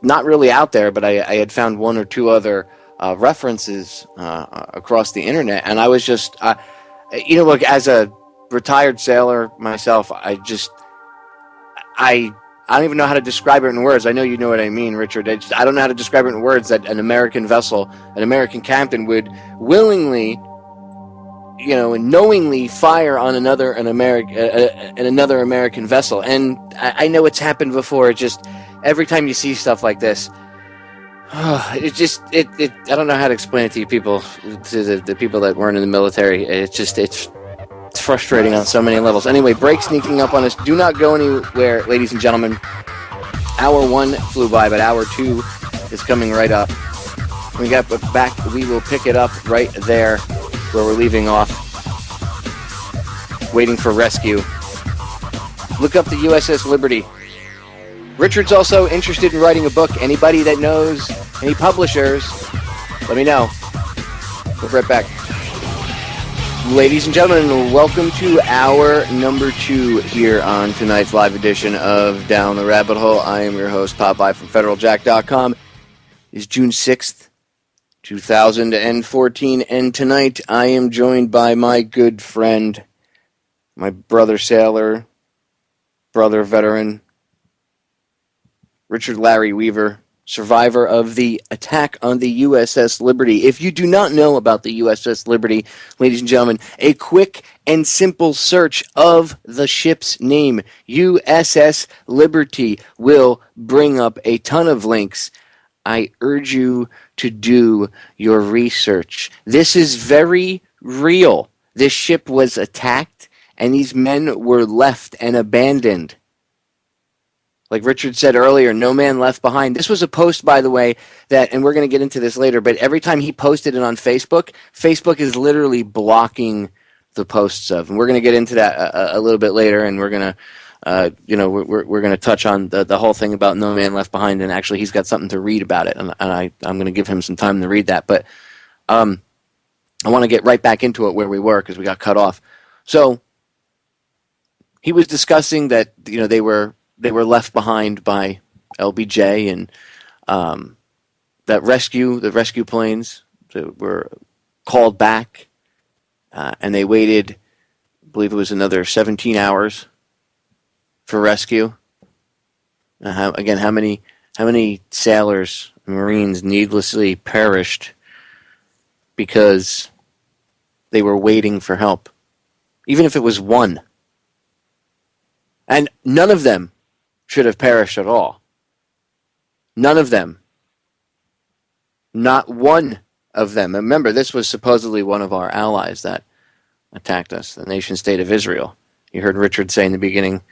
not really out there, but I had found one or two other references across the internet, and I was just look, as a retired sailor myself, I don't even know how to describe it in words. I know you know what I mean, Richard. I don't know how to describe it in words that an American vessel, an American captain would willingly, and knowingly fire on another American vessel. And I know it's happened before. It just, every time you see stuff like this, I don't know how to explain it to you people, to the people that weren't in the military. It's frustrating on so many levels. Anyway, break sneaking up on us. Do not go anywhere, ladies and gentlemen. Hour 1 flew by, but hour 2 is coming right up. When we get back, we will pick it up right there where we're leaving off, waiting for rescue. Look up the U.S.S. Liberty. Richard's also interested in writing a book. Anybody that knows any publishers, let me know. We'll be right back. Ladies and gentlemen, welcome to hour number 2 here on tonight's live edition of Down the Rabbit Hole. I am your host, Popeye from FederalJack.com. It's June 6th, 2014, and tonight I am joined by my good friend, my brother sailor, brother veteran, Richard Larry Weaver, survivor of the attack on the U.S.S. Liberty. If you do not know about the U.S.S. Liberty, ladies and gentlemen, a quick and simple search of the ship's name, U.S.S. Liberty, will bring up a ton of links. I urge you to do your research. This is very real. This ship was attacked, and these men were left and abandoned. Like Richard said earlier, no man left behind. This was a post, by the way, and we're going to get into this later, but every time he posted it on Facebook, Facebook is literally blocking the posts of. And we're going to get into that a little bit later, and we're going to, we're going to touch on the whole thing about no man left behind, and actually he's got something to read about it, and I'm going to give him some time to read that. But I want to get right back into it where we were because we got cut off. So he was discussing that, they were left behind by LBJ, and the rescue planes that were called back, and they waited, I believe it was another 17 hours for rescue. How How many sailors, Marines needlessly perished because they were waiting for help? Even if it was one. And none of them should have perished at all. None of them. Not one of them. And remember, this was supposedly one of our allies that attacked us, the nation state of Israel. You heard Richard say in the beginning,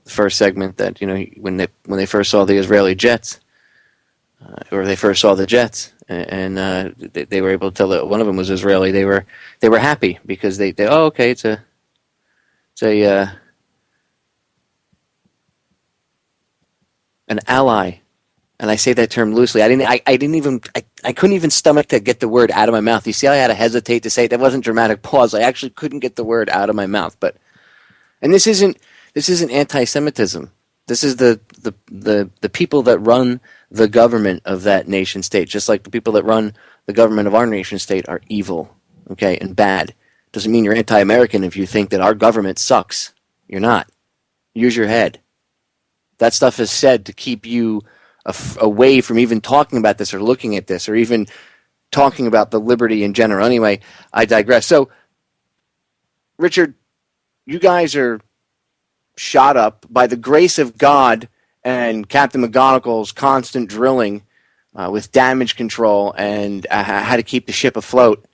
the first segment, that when they first saw the Israeli jets, or they first saw the jets, and they were able to tell that one of them was Israeli. They were happy because they oh, okay, it's a an ally. And I say that term loosely. I couldn't even stomach to get the word out of my mouth. You see how I had to hesitate to say it? That wasn't dramatic pause. I actually couldn't get the word out of my mouth. And this isn't anti-Semitism. This is the people that run the government of that nation state, just like the people that run the government of our nation state are evil, okay, and bad. Doesn't mean you're anti-American if you think that our government sucks. You're not. Use your head. That stuff is said to keep you away from even talking about this or looking at this or even talking about the liberty in general. Anyway, I digress. So, Richard, you guys are shot up by the grace of God and Captain McGonagall's constant drilling with damage control and how to keep the ship afloat.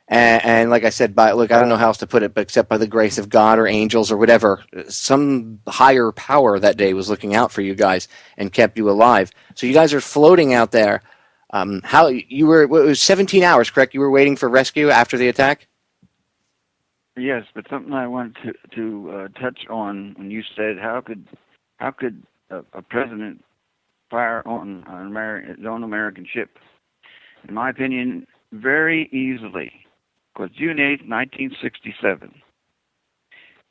And like I said, I don't know how else to put it, but except by the grace of God or angels or whatever, some higher power that day was looking out for you guys and kept you alive. So you guys are floating out there. It was 17 hours, correct? You were waiting for rescue after the attack? Yes, but something I wanted to touch on when you said how could a president fire on his own American ship? In my opinion, very easily. Because June 8th, 1967,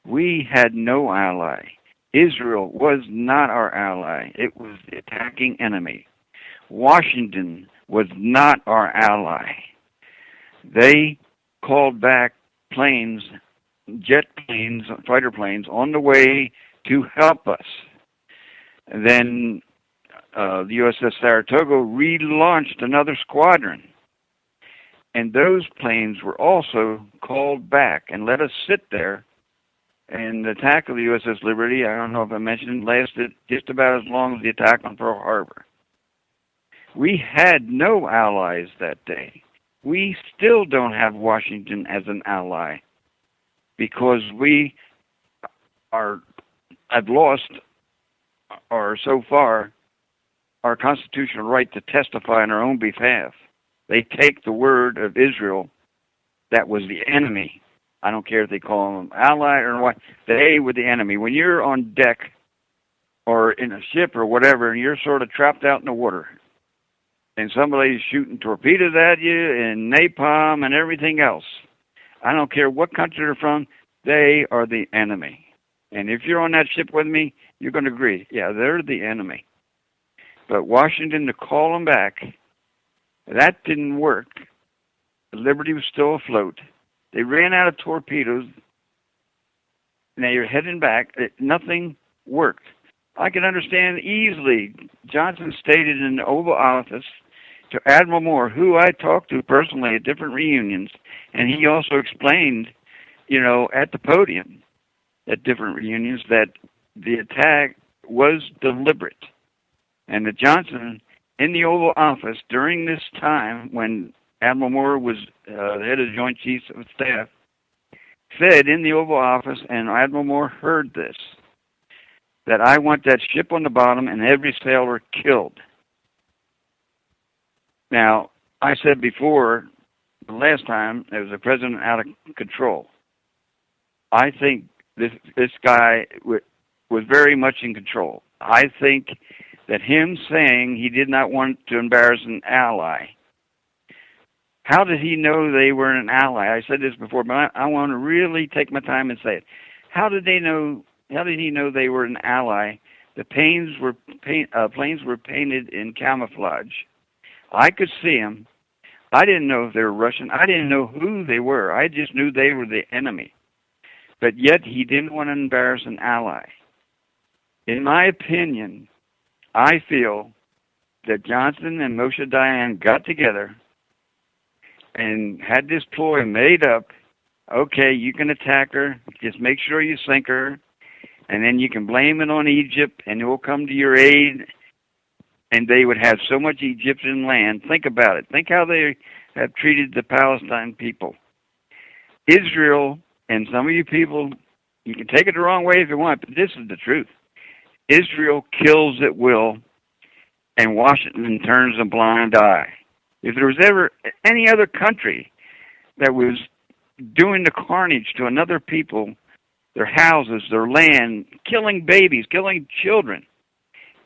we had no ally. Israel was not our ally. It was the attacking enemy. Washington was not our ally. They called back planes, jet planes, fighter planes, on the way to help us. And then the U.S.S. Saratoga relaunched another squadron. And those planes were also called back and let us sit there. And the attack of the U.S.S. Liberty, I don't know if I mentioned, lasted just about as long as the attack on Pearl Harbor. We had no allies that day. We still don't have Washington as an ally because we have lost, or so far, our constitutional right to testify on our own behalf. They take the word of Israel that was the enemy. I don't care if they call them ally or what. They were the enemy. When you're on deck or in a ship or whatever, and you're sort of trapped out in the water, and somebody's shooting torpedoes at you and napalm and everything else, I don't care what country they're from, they are the enemy. And if you're on that ship with me, you're going to agree, yeah, they're the enemy. But Washington, to call them back, that didn't work. The Liberty was still afloat. They ran out of torpedoes. Now you're heading back. Nothing worked. I can understand easily. Johnson stated in the Oval Office to Admiral Moore, who I talked to personally at different reunions, and he also explained, at the podium at different reunions, that the attack was deliberate. And that Johnson, in the Oval Office during this time when Admiral Moore was the head of the Joint Chiefs of Staff, said in the Oval Office, and Admiral Moore heard this, that I want that ship on the bottom and every sailor killed. Now, I said before, the last time, there was a president out of control. I think this guy was very much in control. I think that him saying he did not want to embarrass an ally, how did he know they were an ally? I said this before, but I want to really take my time and say it. How did he know they were an ally? The planes were painted in camouflage. I could see them. I didn't know if they were Russian. I didn't know who they were. I just knew they were the enemy. But yet he didn't want to embarrass an ally. In my opinion, I feel that Johnson and Moshe Dayan got together and had this ploy made up. Okay, you can attack her, just make sure you sink her, and then you can blame it on Egypt, and it will come to your aid, and they would have so much Egyptian land. Think about it. Think how they have treated the Palestine people. Israel, and some of you people, you can take it the wrong way if you want, but this is the truth. Israel kills at will, and Washington turns a blind eye. If there was ever any other country that was doing the carnage to another people, their houses, their land, killing babies, killing children,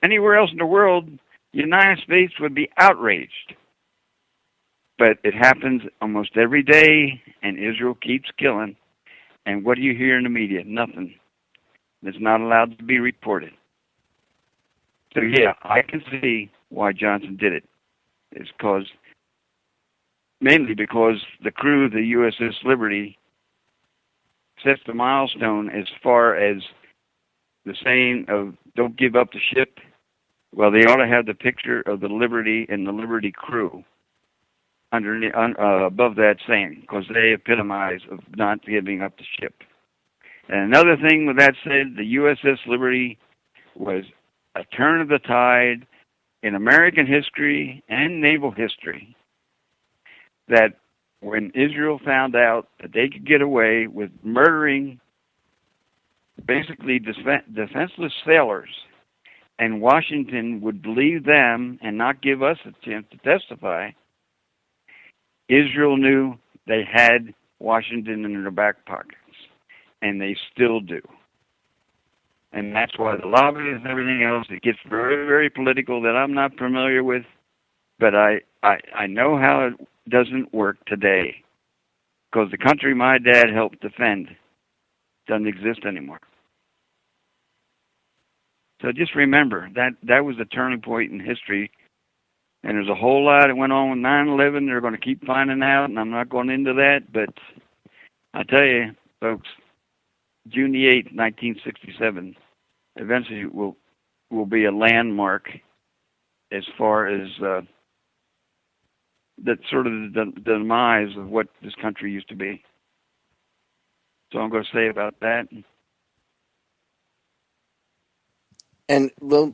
anywhere else in the world, the United States would be outraged. But it happens almost every day, and Israel keeps killing. And what do you hear in the media? Nothing. It's not allowed to be reported. So yeah, I can see why Johnson did it. It's mainly because the crew of the U.S.S. Liberty sets the milestone as far as the saying of "Don't give up the ship." Well, they ought to have the picture of the Liberty and the Liberty crew above that saying, because they epitomize of not giving up the ship. And another thing with that said, the U.S.S. Liberty was a turn of the tide in American history and naval history, that when Israel found out that they could get away with murdering basically defenseless sailors, and Washington would believe them and not give us a chance to testify, Israel knew they had Washington in their back pockets, and they still do. And that's why the lobbyists and everything else, it gets very, very political that I'm not familiar with, but I know how it doesn't work today, because the country my dad helped defend doesn't exist anymore. So just remember, that was a turning point in history, and there's a whole lot that went on with 9/11. They're going to keep finding out, and I'm not going into that, but I tell you, folks, June the 8th, 1967, eventually will be a landmark as far as that sort of the demise of what this country used to be. So I'm going to say about that. And well,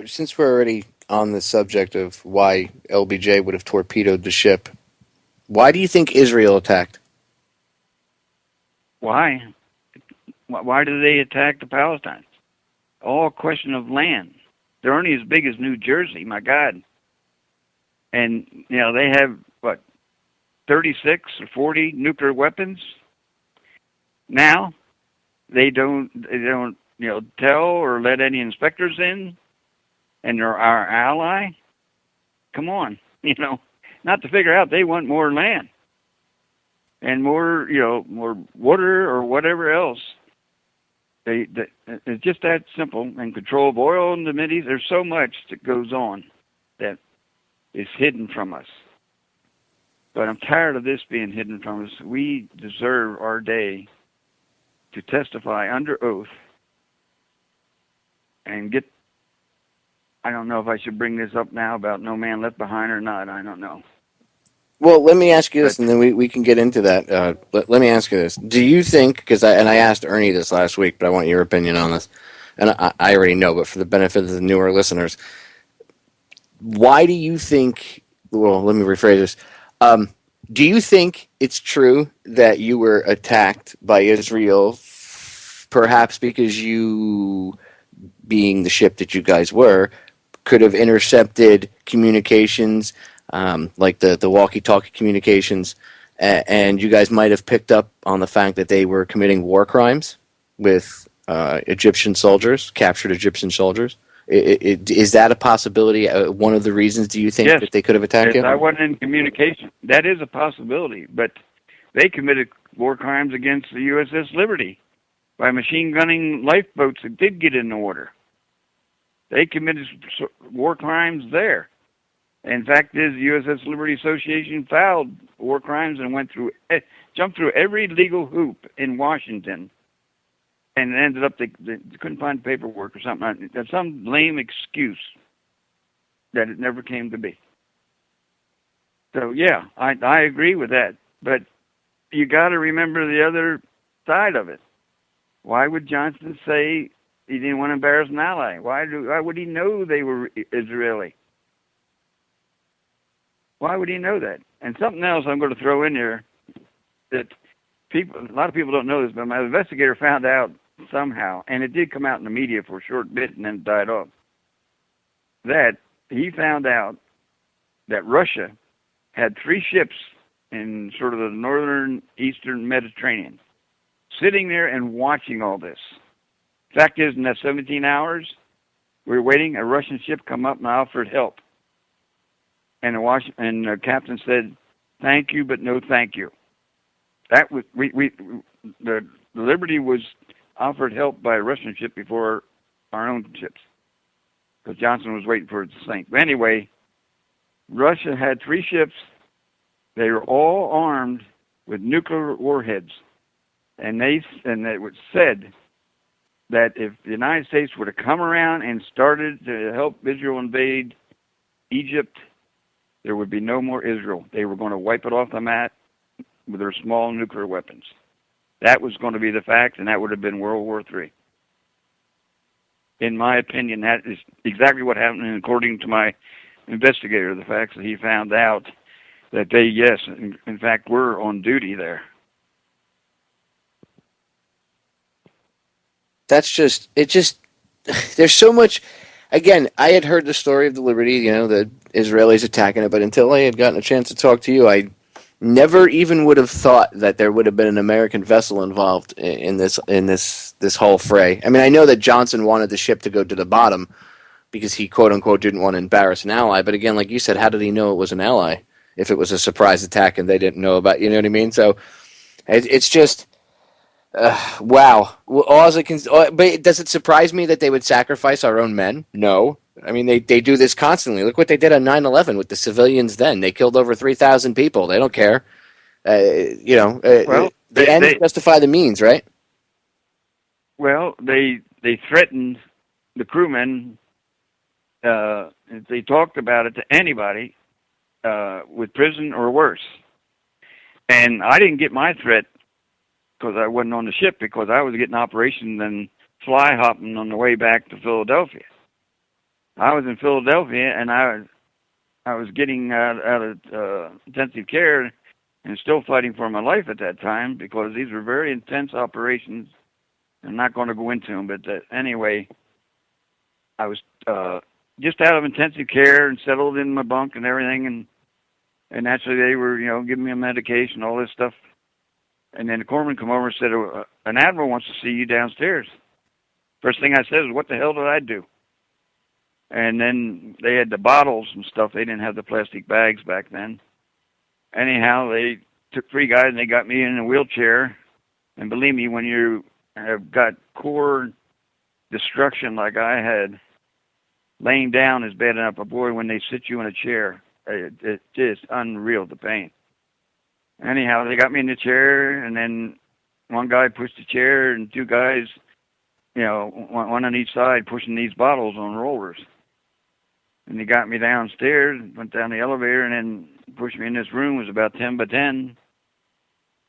since we're already on the subject of why LBJ would have torpedoed the ship, why do you think Israel attacked? Why? Why do they attack the Palestinians? All a question of land. They're only as big as New Jersey, my God. And, they have, 36 or 40 nuclear weapons? Now, they don't tell or let any inspectors in, and they're our ally? Come on, not to figure out they want more land and more water or whatever else. It's just that simple. And control of oil in the Mideast, there's so much that goes on that is hidden from us. But I'm tired of this being hidden from us. We deserve our day to testify under oath and get, I don't know if I should bring this up now about No Man Left Behind or not. I don't know. Well, let me ask you this, and then we can get into that. Let me ask you this. Do you think, because I asked Ernie this last week, but I want your opinion on this, and I already know, but for the benefit of the newer listeners, why do you think, well, let me rephrase this. Do you think it's true that you were attacked by Israel, perhaps because you, being the ship that you guys were, could have intercepted communications, like the walkie-talkie communications, and you guys might have picked up on the fact that they were committing war crimes with Egyptian soldiers, captured Egyptian soldiers? Is that a possibility? One of the reasons, do you think, that they could have attacked you? I wasn't in communication. That is a possibility, but they committed war crimes against the U.S.S. Liberty by machine gunning lifeboats that did get in the water. They committed war crimes there. In fact, the U.S.S. Liberty Association filed war crimes and jumped through every legal hoop in Washington, and ended up they couldn't find paperwork or something. That's some lame excuse. that it never came to be. So, yeah, I agree with that. But you got to remember the other side of it. Why would Johnson say he didn't want to embarrass an ally? Why would he know they were Israeli? Why would he know that? And something else I'm going to throw in there that a lot of people don't know this, but my investigator found out somehow, and it did come out in the media for a short bit and then it died off, that he found out that Russia had 3 ships in sort of the northern eastern Mediterranean sitting there and watching all this. Fact is, in that 17 hours, we were waiting, a Russian ship come up and offered help. And the captain said, "Thank you, but no thank you." That was the Liberty was offered help by a Russian ship before our own ships, because Johnson was waiting for it to sink. But anyway, Russia had 3 ships. They were all armed with nuclear warheads, and it was said that if the United States were to come around and started to help Israel invade Egypt, there would be no more Israel. They were going to wipe it off the map with their small nuclear weapons. That was going to be the fact, and that would have been World War III. In my opinion, that is exactly what happened, and according to my investigator, the facts that he found out that they, yes, in fact, were on duty there. There's so much. Again, I had heard the story of the Liberty, the Israelis attacking it, but until I had gotten a chance to talk to you, I never even would have thought that there would have been an American vessel involved in this whole fray. I mean, I know that Johnson wanted the ship to go to the bottom because he, quote unquote, didn't want to embarrass an ally. But again, like you said, how did he know it was an ally if it was a surprise attack and they didn't know about? You know what I mean? So it's just. Wow. But does it surprise me that they would sacrifice our own men? No. I mean, they do this constantly. Look what they did on 9/11 with the civilians then. They killed over 3,000 people. They don't care. The ends justify the means, right? Well, they threatened the crewmen. If they talked about it to anybody with prison or worse. And I didn't get my threat because I wasn't on the ship, because I was getting operations and fly hopping on the way back to Philadelphia. I was in Philadelphia, and I was getting out of intensive care and still fighting for my life at that time, because these were very intense operations. I'm not going to go into them, but anyway, I was just out of intensive care and settled in my bunk and everything, and naturally they were, giving me a medication, all this stuff. And then the corpsman come over and said, "An admiral wants to see you downstairs." First thing I said was, "What the hell did I do?" And then they had the bottles and stuff. They didn't have the plastic bags back then. Anyhow, they took 3 guys and they got me in a wheelchair. And believe me, when you have got core destruction like I had, laying down is bad enough. But boy, when they sit you in a chair, it's just unreal, the pain. Anyhow, they got me in the chair, and then one guy pushed the chair, and 2 guys, one on each side, pushing these bottles on rollers. And they got me downstairs, went down the elevator, and then pushed me in this room. It was about 10 by 10.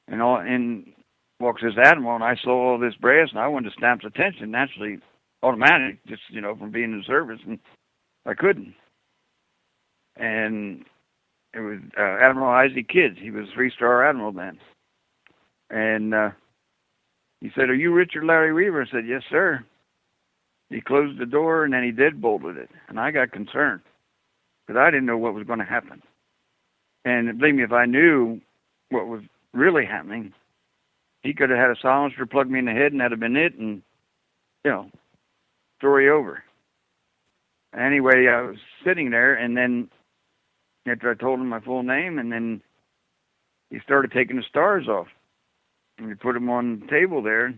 And in walks this admiral, and I saw all this brass, and I wanted to snap his attention, naturally, automatic, just, from being in the service, and I couldn't. And it was Admiral Isaac Kidd. He was a 3-star admiral then. And he said, "Are you Richard Larry Weaver?" I said, "Yes, sir." He closed the door, and then he deadbolted it. And I got concerned, because I didn't know what was going to happen. And believe me, if I knew what was really happening, he could have had a silencer plug me in the head, and that'd have been it, and, story over. Anyway, I was sitting there, and then after I told him my full name, and then he started taking the stars off. And we put them on the table there.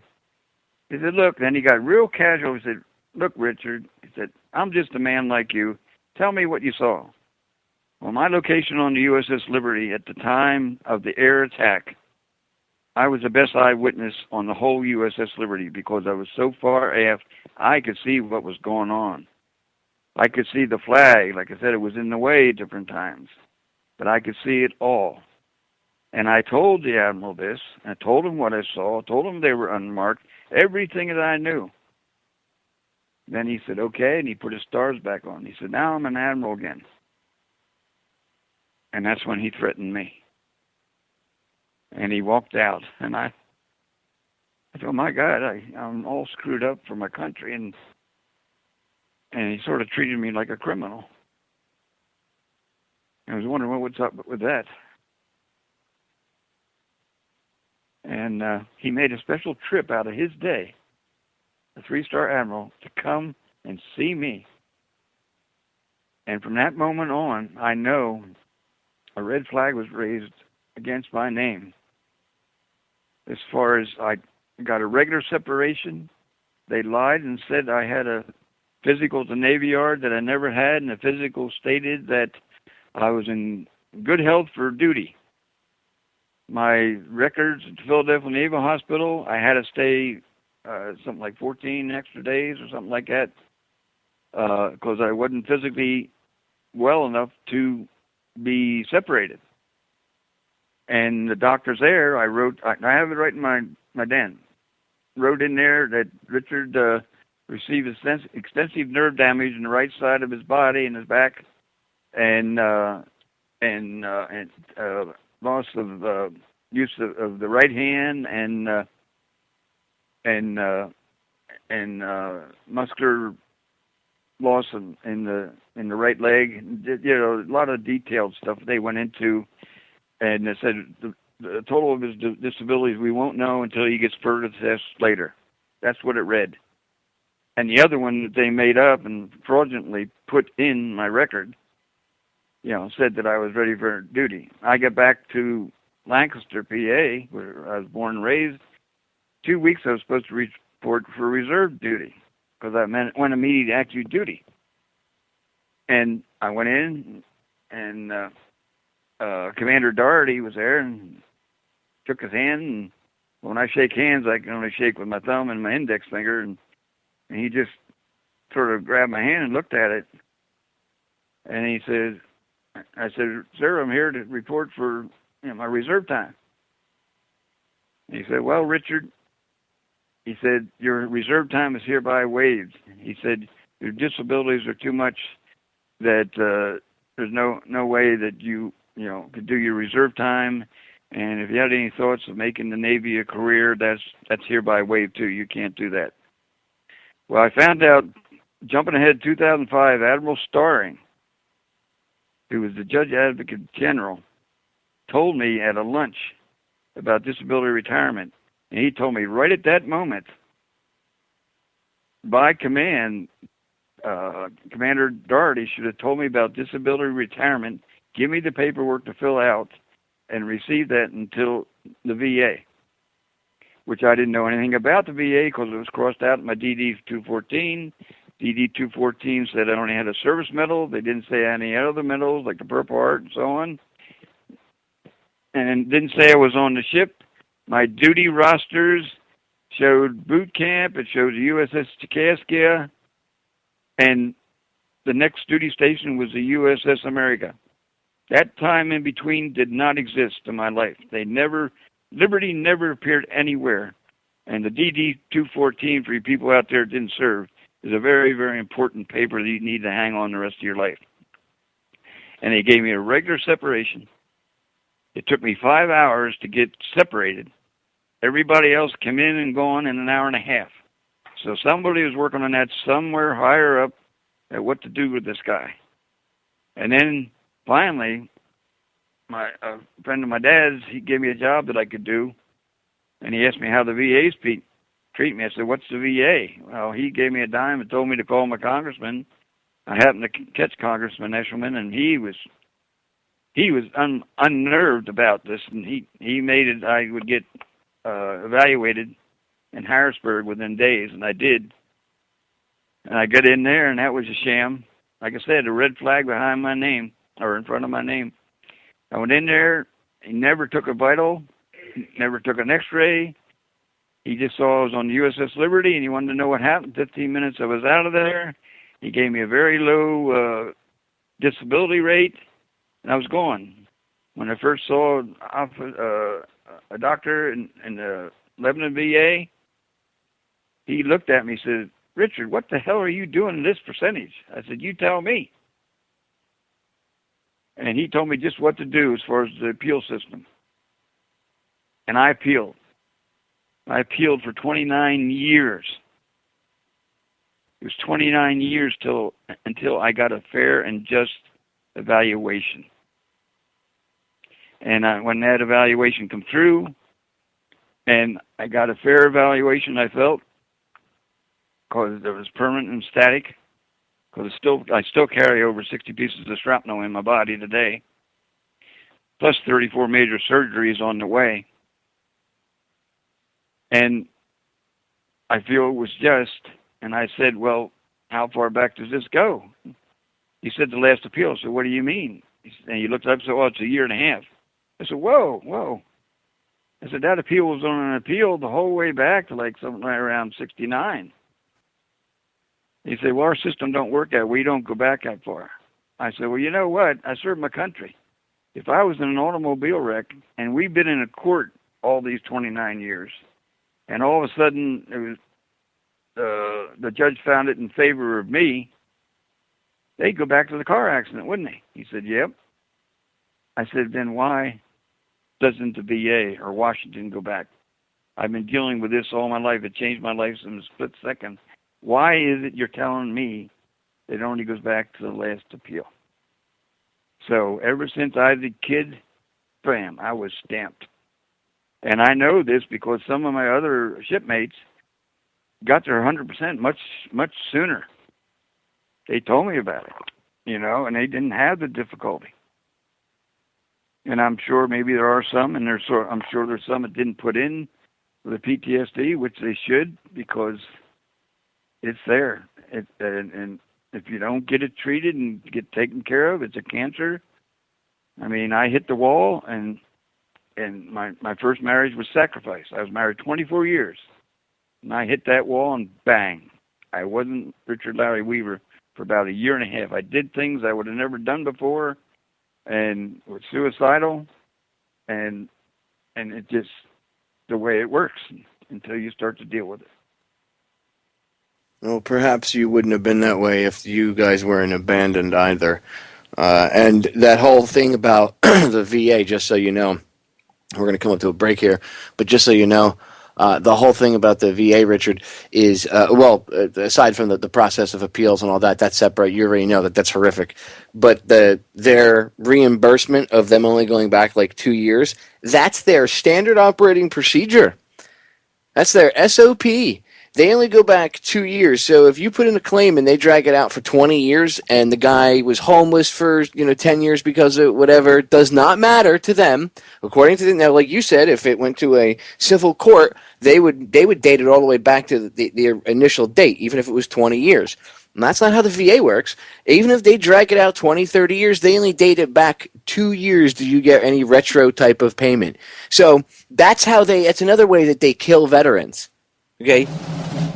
He said, "Look," then he got real casual. He said, "Look, Richard," he said, "I'm just a man like you. Tell me what you saw." Well, my location on the U.S.S. Liberty at the time of the air attack, I was the best eyewitness on the whole U.S.S. Liberty, because I was so far aft, I could see what was going on. I could see the flag. Like I said, it was in the way at different times, but I could see it all. And I told the Admiral this. I told him what I saw. I told him they were unmarked. Everything that I knew. Then he said, okay, and he put his stars back on. He said, now I'm an Admiral again. And that's when he threatened me. And he walked out. And I thought, my God, I'm all screwed up for my country. And he sort of treated me like a criminal. I was wondering what's up with that. And he made a special trip out of his day, a 3-star Admiral, to come and see me. And from that moment on, I know a red flag was raised against my name. As far as I got a regular separation, they lied and said I had a physical at the Navy Yard that I never had, and the physical stated that I was in good health for duty. My records at the Philadelphia Naval Hospital, I had to stay something like 14 extra days or something like that because I wasn't physically well enough to be separated. And the doctors there, I have it right in my den, wrote in there that Richard received extensive nerve damage in the right side of his body and his back, and loss of use of the right hand and muscular loss in the right leg. You know, a lot of detailed stuff they went into, and they said the total of his disabilities we won't know until he gets further tests later. That's what it read. And the other one that they made up and fraudulently put in my record, you know, said that I was ready for duty. I got back to Lancaster, PA, where I was born and raised. 2 weeks I was supposed to report for reserve duty because I went immediate active duty. And I went in, and Commander Doherty was there and shook his hand. And when I shake hands, I can only shake with my thumb and my index finger. And he just sort of grabbed my hand and looked at it. And he said, I said, sir, I'm here to report for my reserve time. And he said, well, Richard, he said, your reserve time is hereby waived. He said, your disabilities are too much that there's no way that you could do your reserve time. And if you had any thoughts of making the Navy a career, that's hereby waived too. You can't do that. Well, I found out, jumping ahead, 2005, Admiral Starring, who was the Judge Advocate General, told me at a lunch about disability retirement. And he told me right at that moment, by command, Commander Doherty should have told me about disability retirement, give me the paperwork to fill out, and receive that until the VA, which I didn't know anything about the VA because it was crossed out in my DD-214. DD-214 said I only had a service medal. They didn't say any other medals, like the Purple Heart and so on. And it didn't say I was on the ship. My duty rosters showed boot camp. It showed the U.S.S. Czechoslovakia. And the next duty station was the U.S.S. America. That time in between did not exist in my life. Liberty never appeared anywhere. And the DD-214, for you people out there that didn't serve, is a very, very important paper that you need to hang on the rest of your life. And they gave me a regular separation. It took me 5 hours to get separated. Everybody else came in and gone in an hour and a half. So somebody was working on that somewhere higher up at what to do with this guy. And then finally, a friend of my dad's, he gave me a job that I could do. And he asked me how the VAs treat me. I said, what's the VA? Well, he gave me a dime and told me to call my congressman. I happened to catch Congressman Eshelman, and he was unnerved about this, and he made it I would get evaluated in Harrisburg within days, and I did. And I got in there, and that was a sham. Like I said, a red flag behind my name, or in front of my name. I went in there. He never took a vital, never took an x-ray. He just saw I was on the U.S.S. Liberty, and he wanted to know what happened. 15 minutes I was out of there. He gave me a very low disability rate, and I was gone. When I first saw a doctor in the Lebanon VA, he looked at me and said, "Richard, what the hell are you doing in this percentage?" I said, "You tell me." And he told me just what to do as far as the appeal system. And I appealed. I appealed for 29 years. It was 29 years until I got a fair and just evaluation. And when that evaluation come through, and I got a fair evaluation, I felt, because it was permanent and static, because I still carry over 60 pieces of shrapnel in my body today, plus 34 major surgeries on the way. And I feel it was just, and I said, "Well, how far back does this go?" He said, "The last appeal." I said, "What do you mean?" And he looked up and said, "Well, it's a year and a half." I said, whoa. I said, "That appeal was on an appeal the whole way back to like something right around 69. He said, "Well, our system don't work that way. We don't go back that far." I said, "Well, you know what? I serve my country. If I was in an automobile wreck, and we've been in a court all these 29 years, and all of a sudden it was, the judge found it in favor of me, they'd go back to the car accident, wouldn't they?" He said, "Yep." I said, "Then why doesn't the VA or Washington go back? I've been dealing with this all my life. It changed my life in a split second. Why is it you're telling me that it only goes back to the last appeal?" So ever since I was a kid, bam, I was stamped. And I know this because some of my other shipmates got their 100% much sooner. They told me about it, and they didn't have the difficulty. And I'm sure maybe there are some, and I'm sure there's some that didn't put in the PTSD, which they should, because it's there. And if you don't get it treated and get taken care of, it's a cancer. I mean, I hit the wall, and my first marriage was sacrifice. I was married 24 years, and I hit that wall, and bang, I wasn't Richard Larry Weaver for about a year and a half. I did things I would have never done before, and was suicidal, and it just the way it works until you start to deal with it. Well, perhaps you wouldn't have been that way if you guys weren't abandoned either. And that whole thing about the VA, just so you know, we're going to come up to a break here, but just so you know, the whole thing about the VA, Richard, is, aside from the process of appeals and all that, that's separate. You already know that's horrific. But their reimbursement of them only going back like 2 years, that's their standard operating procedure. That's their SOP. They only go back 2 years. So if you put in a claim and they drag it out for 20 years and the guy was homeless for 10 years because of whatever, it does not matter to them. According to now, like you said, if it went to a civil court, they would date it all the way back to the initial date, even if it was 20 years. And that's not how the VA works. Even if they drag it out 20, 30 years, they only date it back 2 years. Do you get any retro type of payment? So that's another way that they kill veterans. Okay?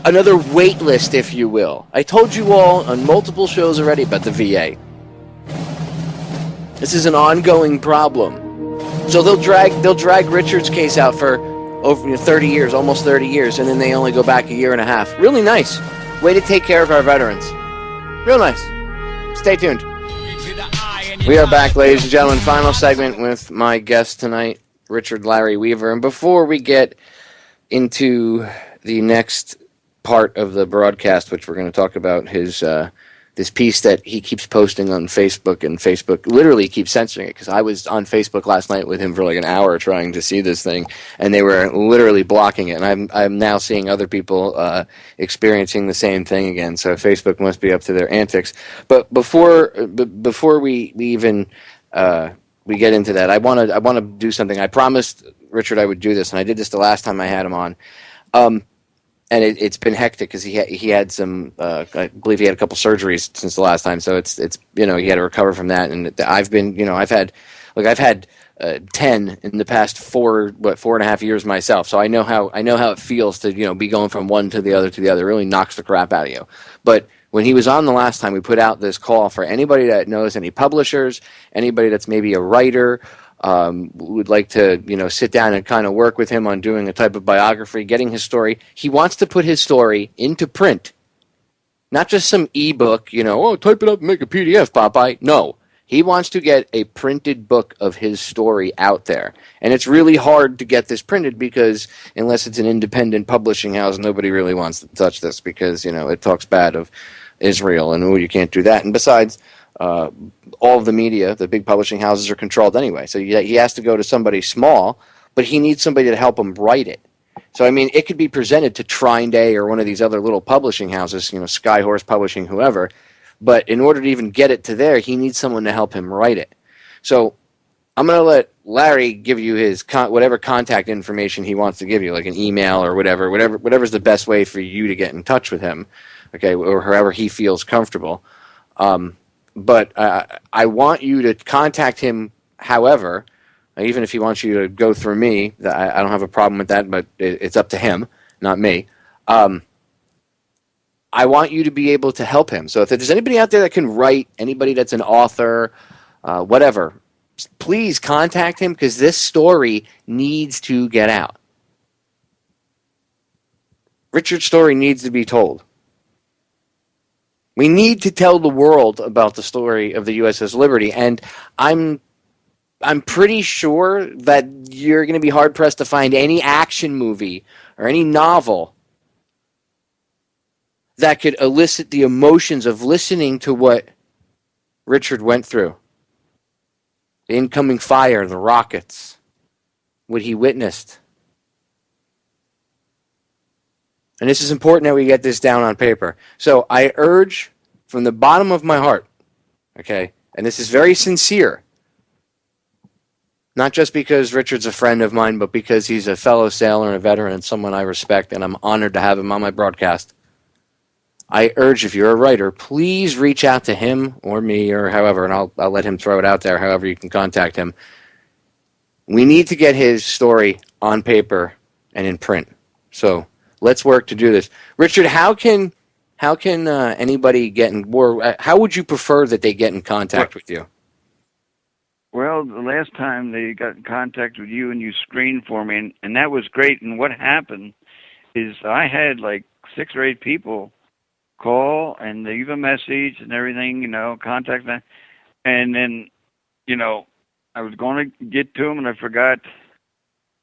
Another wait list, if you will. I told you all on multiple shows already about the VA. This is an ongoing problem. So they'll drag Richard's case out for over 30 years, almost 30 years, and then they only go back a year and a half. Really nice. Way to take care of our veterans. Real nice. Stay tuned. We are back, ladies and gentlemen. Final segment with my guest tonight, Richard Larry Weaver. And before we get into the next part of the broadcast, which we're going to talk about, his this piece that he keeps posting on Facebook, and Facebook literally keeps censoring it, because I was on Facebook last night with him for like an hour trying to see this thing, and they were literally blocking it, and I'm now seeing other people experiencing the same thing again, so Facebook must be up to their antics. But before we even we get into that, I want to do something. I promised Richard I would do this, and I did this the last time I had him on. And it's been hectic because he had some I believe he had a couple surgeries since the last time, so it's he had to recover from that, and I've had 10 in the past 4.5 years myself, so I know how it feels to be going from one to the other. It really knocks the crap out of you. But when he was on the last time, we put out this call for anybody that knows any publishers, anybody that's maybe a writer, would like to, sit down and kind of work with him on doing a type of biography, getting his story. He wants to put his story into print, not just some ebook, type it up and make a PDF, Popeye. No, he wants to get a printed book of his story out there. And it's really hard to get this printed because unless it's an independent publishing house, nobody really wants to touch this because, it talks bad of Israel and, you can't do that. And besides, all of the media, the big publishing houses are controlled anyway. So he has to go to somebody small, but he needs somebody to help him write it. So, it could be presented to Trine Day or one of these other little publishing houses, Skyhorse Publishing, whoever. But in order to even get it to there, he needs someone to help him write it. So I'm going to let Larry give you his whatever contact information he wants to give you, like an email or whatever's the best way for you to get in touch with him, okay, or however he feels comfortable. But I want you to contact him, however, even if he wants you to go through me. I don't have a problem with that, but it's up to him, not me. I want you to be able to help him. So if there's anybody out there that can write, anybody that's an author, whatever, please contact him because this story needs to get out. Richard's story needs to be told. We need to tell the world about the story of the U.S.S. Liberty, and I'm pretty sure that you're going to be hard-pressed to find any action movie or any novel that could elicit the emotions of listening to what Richard went through. The incoming fire, the rockets, what he witnessed. And this is important that we get this down on paper. So I urge from the bottom of my heart, okay, and this is very sincere, not just because Richard's a friend of mine, but because he's a fellow sailor and a veteran and someone I respect, and I'm honored to have him on my broadcast. I urge, if you're a writer, please reach out to him or me or however, and I'll let him throw it out there, however you can contact him. We need to get his story on paper and in print. So let's work to do this. Richard, how can anybody get in, or how would you prefer that they get in contact with you? Well, the last time they got in contact with you and you screened for me, and that was great. And what happened is I had like 6 or 8 people call and leave a message and everything, contact them. And then, I was going to get to them and I forgot.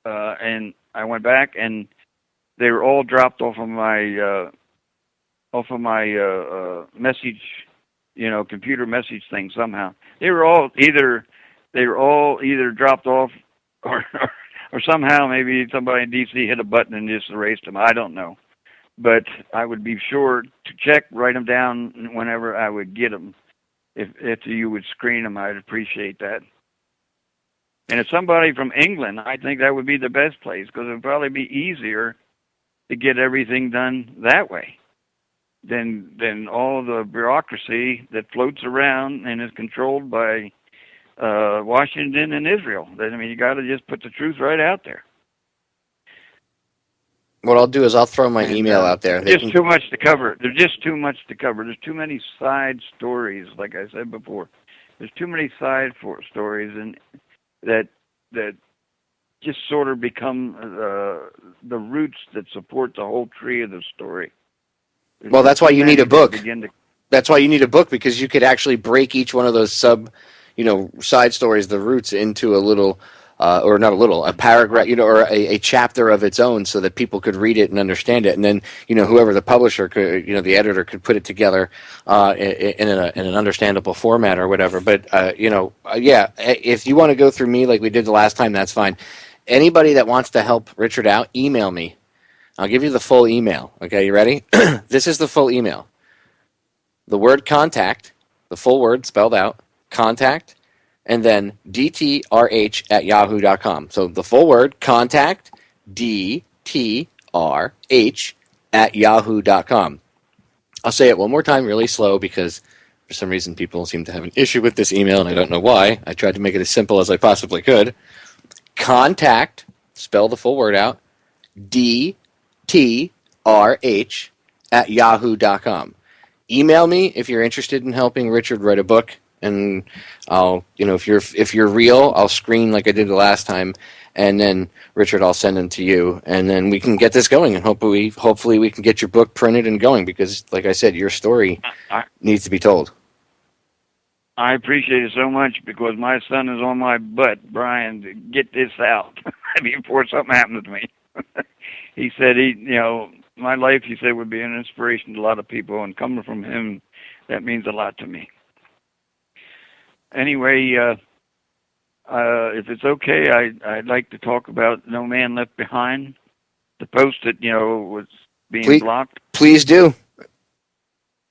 And I went back and they were all dropped off of my message, computer message thing somehow. They were all either dropped off or somehow maybe somebody in DC hit a button and just erased them. I don't know. But I would be sure to check, write them down whenever I would get them. If you would screen them, I'd appreciate that. And if somebody from England, I think that would be the best place because it would probably be easier to get everything done that way than all the bureaucracy that floats around and is controlled by Washington and Israel. You got to just put the truth right out there. What I'll do is I'll throw my email out there. Too much to cover. There's just too much to cover. There's too many side stories, like I said before. There's too many side stories, and that just sort of become the roots that support the whole tree of the story. Well, that's why you need a book. That's why you need a book, because you could actually break each one of those side stories, the roots, into a little, a paragraph, or a chapter of its own, so that people could read it and understand it. And then, whoever the publisher could, the editor could put it together in an understandable format or whatever. But, if you want to go through me like we did the last time, that's fine. Anybody that wants to help Richard out, email me. I'll give you the full email. Okay, you ready? This is the full email. The word contact, the full word spelled out, contact, and then DTRH@yahoo.com. So the full word, contact, DTRH@yahoo.com. I'll say it one more time really slow because for some reason people seem to have an issue with this email, and I don't know why. I tried to make it as simple as I possibly could. Contact, spell the full word out, DTRH@yahoo.com. email me if you're interested in helping Richard write a book, and I'll, if you're real, I'll screen like I did the last time, and then Richard, I'll send them to you, and then we can get this going, and hopefully we can get your book printed and going, because, like I said, your story needs to be told. I appreciate it so much, because my son is on my butt, Brian, to get this out before something happens to me. He said my life, he said, would be an inspiration to a lot of people, and coming from him, that means a lot to me. Anyway, if it's okay, I'd like to talk about No Man Left Behind, the post that, was being blocked. Please do.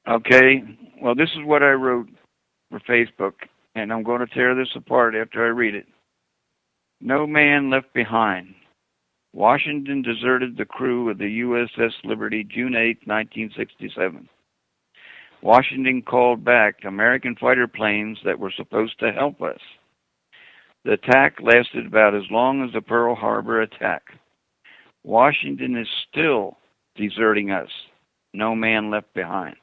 Okay. Well, this is what I wrote for Facebook, and I'm going to tear this apart after I read it. No Man Left Behind. Washington deserted the crew of the U.S.S. Liberty June 8, 1967. Washington called back American fighter planes that were supposed to help us. The attack lasted about as long as the Pearl Harbor attack. Washington is still deserting us. No man left behind.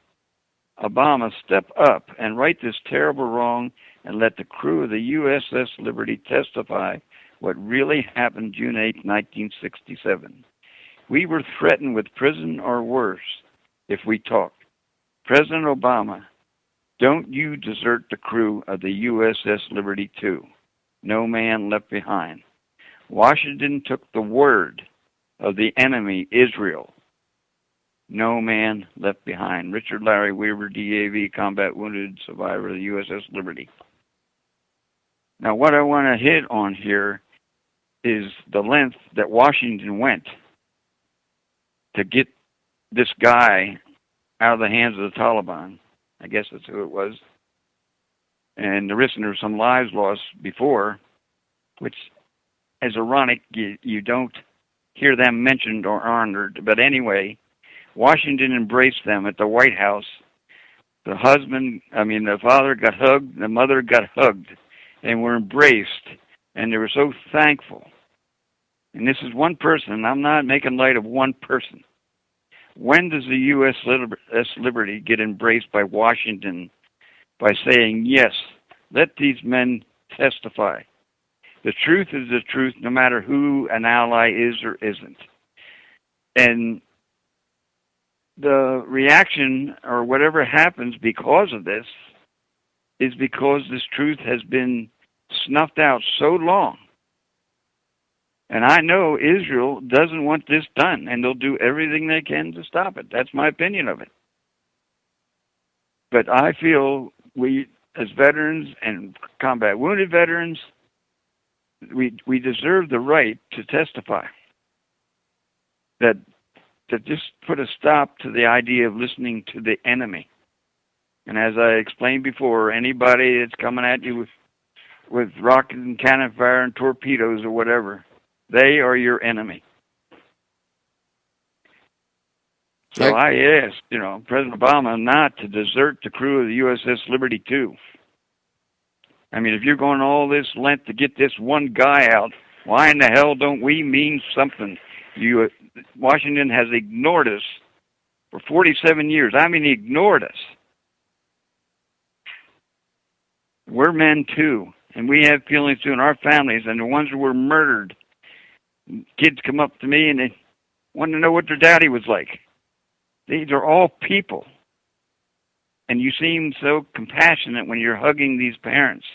Obama, step up and right this terrible wrong and let the crew of the U.S.S. Liberty testify what really happened June 8, 1967. We were threatened with prison or worse if we talked. President Obama, don't you desert the crew of the U.S.S. Liberty too. No man left behind. Washington took the word of the enemy, Israel. No man left behind. Richard Larry Weaver, DAV, combat wounded survivor of the U.S.S. Liberty. Now, what I want to hit on here is the length that Washington went to get this guy out of the hands of the Taliban. I guess that's who it was. And the risk there were some lives lost before, which is ironic. You don't hear them mentioned or honored. But anyway, Washington embraced them at the White House. The father got hugged, the mother got hugged, and were embraced, and they were so thankful. And this is one person. I'm not making light of one person. When does the U.S. Liberty get embraced by Washington by saying, yes, let these men testify? The truth is the truth, no matter who an ally is or isn't. And the reaction or whatever happens because of this is because this truth has been snuffed out so long. And I know Israel doesn't want this done, and they'll do everything they can to stop it. That's my opinion of it. But I feel we, as veterans and combat wounded veterans, we deserve the right to testify. That to just put a stop to the idea of listening to the enemy. And as I explained before, anybody that's coming at you with rocket and cannon fire and torpedoes or whatever, they are your enemy. So I asked, President Obama not to desert the crew of the U.S.S. Liberty too. I mean, if you're going all this length to get this one guy out, why in the hell don't we mean something? Washington has ignored us for 47 years. I mean, he ignored us. We're men too, and we have feelings too in our families, and the ones who were murdered. Kids come up to me and they want to know what their daddy was like. These are all people. And you seem so compassionate when you're hugging these parents.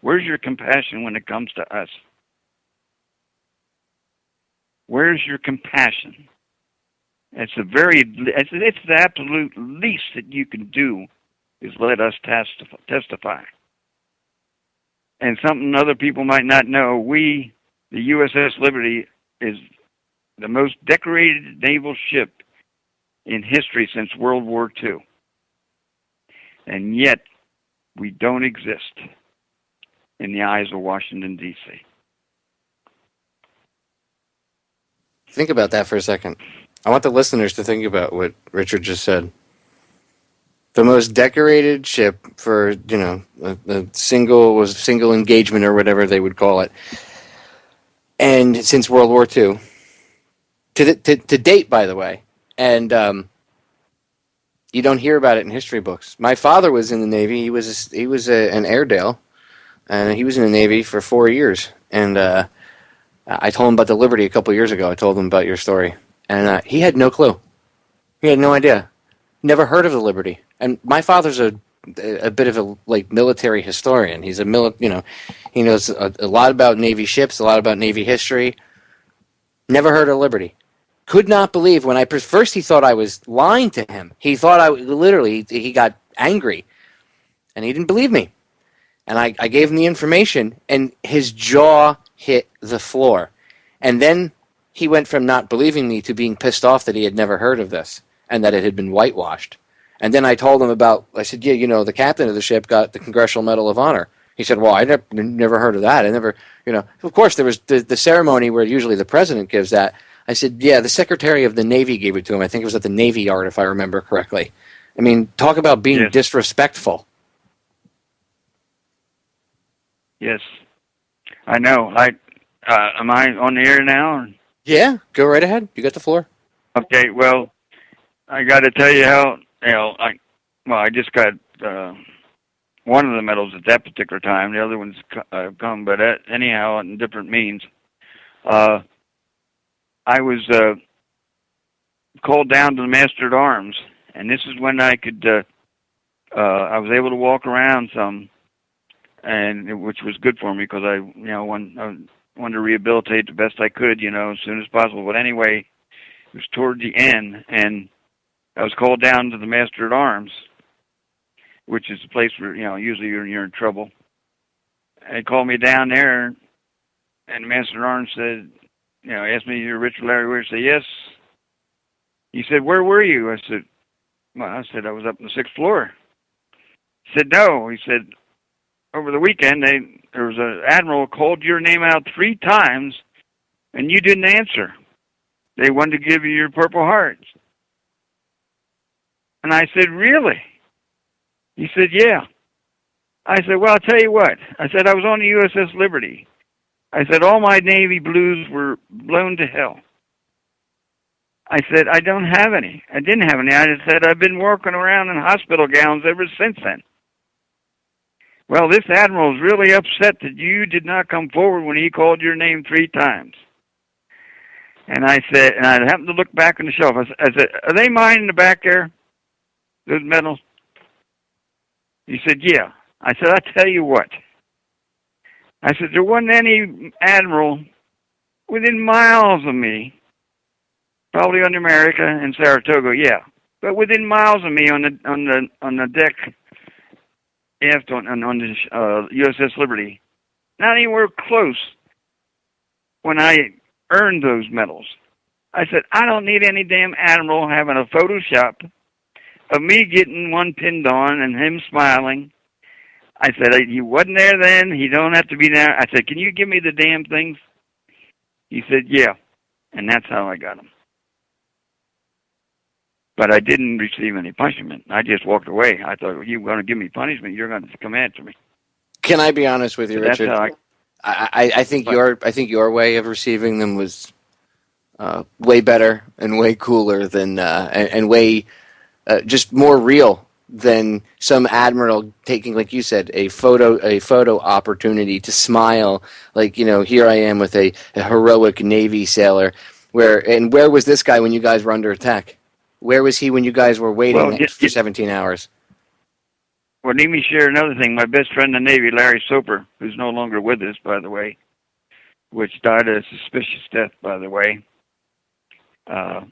Where's your compassion when it comes to us? Where's your compassion? It's the absolute least that you can do is let us testify. And something other people might not know, the U.S.S. Liberty is the most decorated naval ship in history since World War II. And yet, we don't exist in the eyes of Washington, D.C. Think about that for a second. I want the listeners to think about what Richard just said. The most decorated ship for, a single engagement or whatever they would call it. And since World War II, to date, by the way, and You don't hear about it in history books. My father was in the Navy. He was an Airedale, and he was in the Navy for 4 years. And I told him about the Liberty a couple years ago. I told him about your story, and he had no clue. He had no idea. Never heard of the Liberty. And my father's a bit of a military historian. He's he knows a lot about Navy ships, a lot about Navy history. Never heard of Liberty. Could not believe when first he thought I was lying to him. He thought he got angry, and he didn't believe me. And I gave him the information, and his jaw hit the floor. And then he went from not believing me to being pissed off that he had never heard of this and that it had been whitewashed. And then I told him I said, yeah, the captain of the ship got the Congressional Medal of Honor. He said, well, I never heard of that. I never, of course there was the ceremony where usually the president gives that. I said, yeah, the Secretary of the Navy gave it to him. I think it was at the Navy Yard, if I remember correctly. I mean, talk about being disrespectful. Yes, I know. Am I on the air now? Yeah, go right ahead. You got the floor. Okay. Well, I got to tell you how. I just got one of the medals at that particular time. The other ones come, but anyhow, in different means. I was called down to the Master at Arms, and this is when I could. I was able to walk around some. Which was good for me because I wanted to rehabilitate the best I could, as soon as possible. But anyway, it was toward the end, and I was called down to the Master at Arms, which is a place where usually you're in trouble. And they called me down there, and the Master at Arms said, asked me, "You're Richard Larry Weir?" I said, "Yes." He said, "Where were you?" I said, "I was up on the 6th floor." He said, "No." He said, "Over the weekend, there was an admiral called your name out 3 times, and you didn't answer. They wanted to give you your Purple Heart." And I said, "Really?" He said, "Yeah." I said, "Well, I'll tell you what." I said, "I was on the U.S.S. Liberty." I said, "All my Navy blues were blown to hell." I said, "I don't have any. I didn't have any." I said, "I've been walking around in hospital gowns ever since then." "Well, this admiral is really upset that you did not come forward when he called your name 3 times. And I said, and I happened to look back on the shelf. I said, "Are they mine in the back there, those medals?" He said, "Yeah." I said, "I'll tell you what." I said, "There wasn't any admiral within miles of me, probably on the America and Saratoga, yeah, but within miles of me on the deck aft on the U.S.S. Liberty, not anywhere close when I earned those medals." I said, "I don't need any damn admiral having a Photoshop of me getting one pinned on and him smiling." I said, "He wasn't there then. He don't have to be there." I said, "Can you give me the damn things?" He said, "Yeah." And that's how I got them. But I didn't receive any punishment. I just walked away. I thought, "You were going to give me punishment, you're going to come after me." Can I be honest with you, So Richard? That's how I think your way of receiving them was way better and way cooler than and way just more real than some admiral taking, like you said, a photo opportunity to smile, like, here I am with a heroic Navy sailor. Where was this guy when you guys were under attack? Where was he when you guys were waiting for 17 hours? Well, let me share another thing. My best friend in the Navy, Larry Soper, who's no longer with us, by the way, which died a suspicious death, by the way, to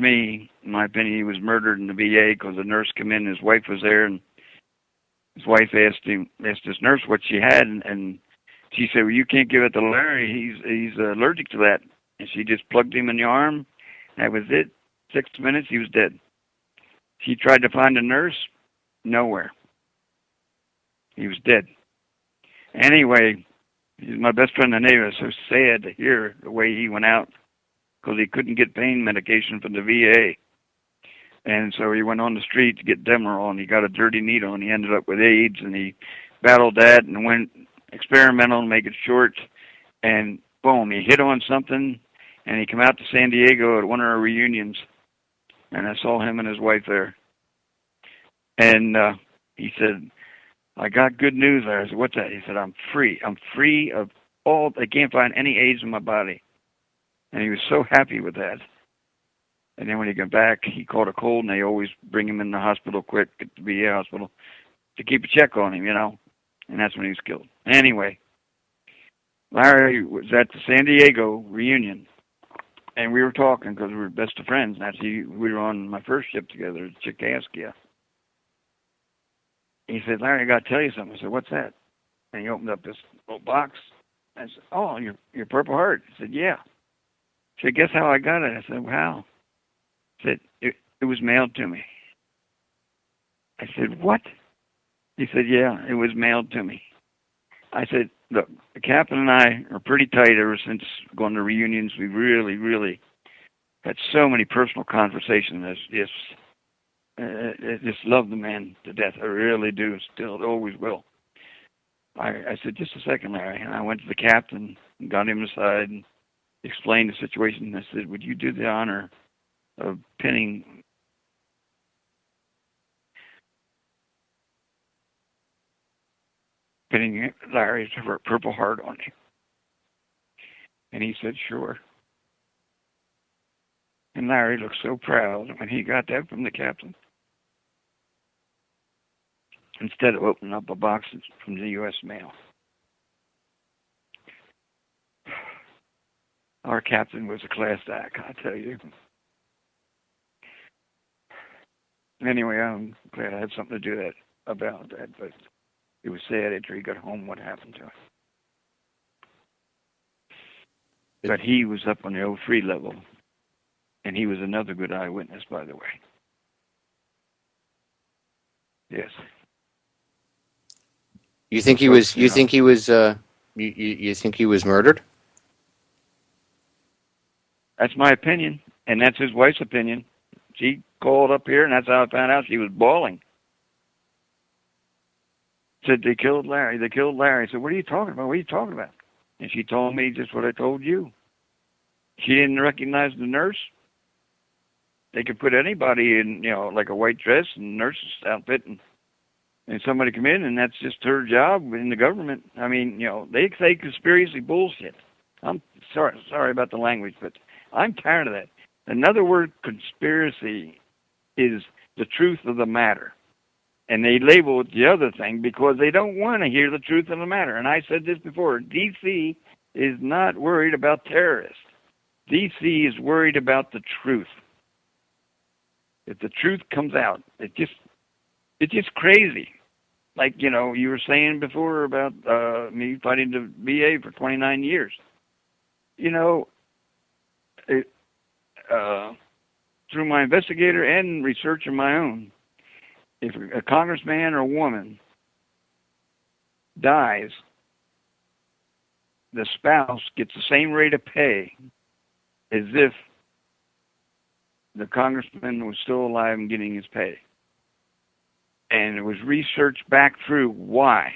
me, in my opinion, he was murdered in the VA because the nurse came in, his wife was there, and his wife asked this nurse what she had, and she said, "Well, you can't give it to Larry. He's allergic to that." And she just plugged him in the arm. That was it. 6 minutes, he was dead. She tried to find a nurse. Nowhere. He was dead. Anyway, he's my best friend in the Navy. It was so sad to hear the way he went out because he couldn't get pain medication from the VA. And so he went on the street to get Demerol, and he got a dirty needle, and he ended up with AIDS, and he battled that and went experimental, to make it short, and boom, he hit on something, and he came out to San Diego at one of our reunions, and I saw him and his wife there. And he said, I got good news there. I said, what's that? He said, I'm free. I'm free of all, they can't find any AIDS in my body. And he was so happy with that. And then when he got back, he caught a cold, and they always bring him in the hospital quick, at the VA hospital, to keep a check on him, you know. And that's when he was killed. Anyway, Larry was at the San Diego reunion, and we were talking because we were best of friends. And actually, we were on my first ship together at Chicaskia. He said, Larry, I got to tell you something. I said, what's that? And he opened up this little box. I said, oh, your Purple Heart. He said, yeah. He said, guess how I got it? I said, well, how? He said, it was mailed to me. I said, what? He said, yeah, it was mailed to me. I said, look, the captain and I are pretty tight ever since going to reunions. We really, really had so many personal conversations. I just love the man to death. I really do. Still, always will. I said, just a second, Larry. And I went to the captain and got him aside and explained the situation. I said, would you do the honor of pinning Larry's Purple Heart on him? And he said, sure. And Larry looked so proud when he got that from the captain. Instead of opening up a box from the U.S. mail. Our captain was a class act, I tell you. Anyway, I'm glad I had something to do about that, but it was sad after he got home what happened to him. But he was up on the 03 level, and he was another good eyewitness, by the way. Yes. You think he was? You think he was? You think he was murdered? That's my opinion, and that's his wife's opinion. She called up here, and that's how I found out. She was bawling. Said they killed Larry. They killed Larry. I said, what are you talking about? What are you talking about? And she told me just what I told you. She didn't recognize the nurse. They could put anybody in, like a white dress and nurse's outfit, and somebody come in, and that's just her job in the government. I mean, they say conspiracy bullshit. I'm sorry about the language, but I'm tired of that. Another word, conspiracy, is the truth of the matter. And they label it the other thing because they don't want to hear the truth of the matter. And I said this before, D.C. is not worried about terrorists. D.C. is worried about the truth. If the truth comes out, it's just crazy. Like, you were saying before about me fighting the VA for 29 years. Through my investigator and research of my own, if a congressman or a woman dies, the spouse gets the same rate of pay as if the congressman was still alive and getting his pay. And it was researched back through why.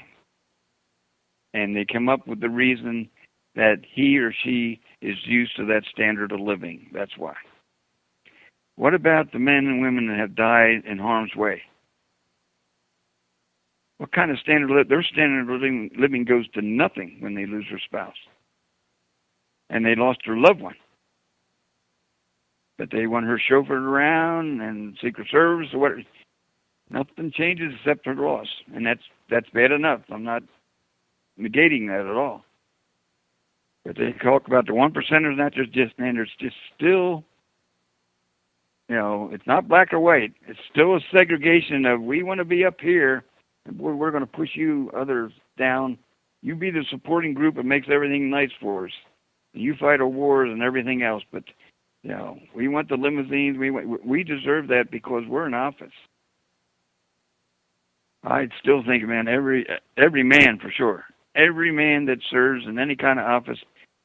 And they come up with the reason that he or she is used to that standard of living. That's why. What about the men and women that have died in harm's way? What kind of their standard of living goes to nothing when they lose their spouse. And they lost their loved one. But they want her chauffeured around and Secret Service or whatever. Nothing changes except for loss. And that's bad enough. I'm not negating that at all. But they talk about the 1%ers, not just standards, just still, it's not black or white. It's still a segregation of we want to be up here, and boy, we're going to push you others down. You be the supporting group that makes everything nice for us. You fight our wars and everything else, but we want the limousines. We deserve that because we're in office. I still think, man, every man for sure, every man that serves in any kind of office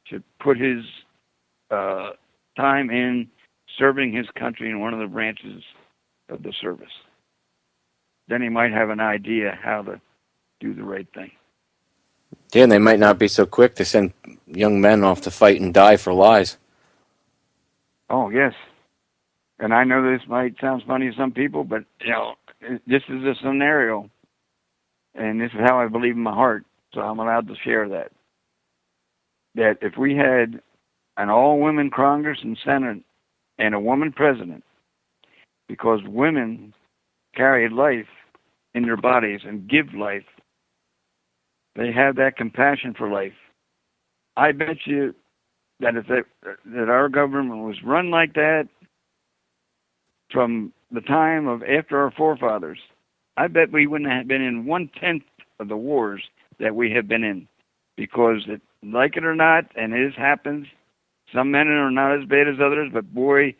should put his time in serving his country in one of the branches of the service. Then he might have an idea how to do the right thing. Yeah, and they might not be so quick to send young men off to fight and die for lies. Oh, yes. And I know this might sound funny to some people, but this is a scenario, and this is how I believe in my heart. So I'm allowed to share that. That if we had an all-women Congress and Senate and a woman president, because women carry life in their bodies and give life, they have that compassion for life. I bet you that that our government was run like that from the time of after our forefathers, I bet we wouldn't have been in 1/10 of the wars that we have been in, because like it or not, and it happens, some men are not as bad as others, but boy,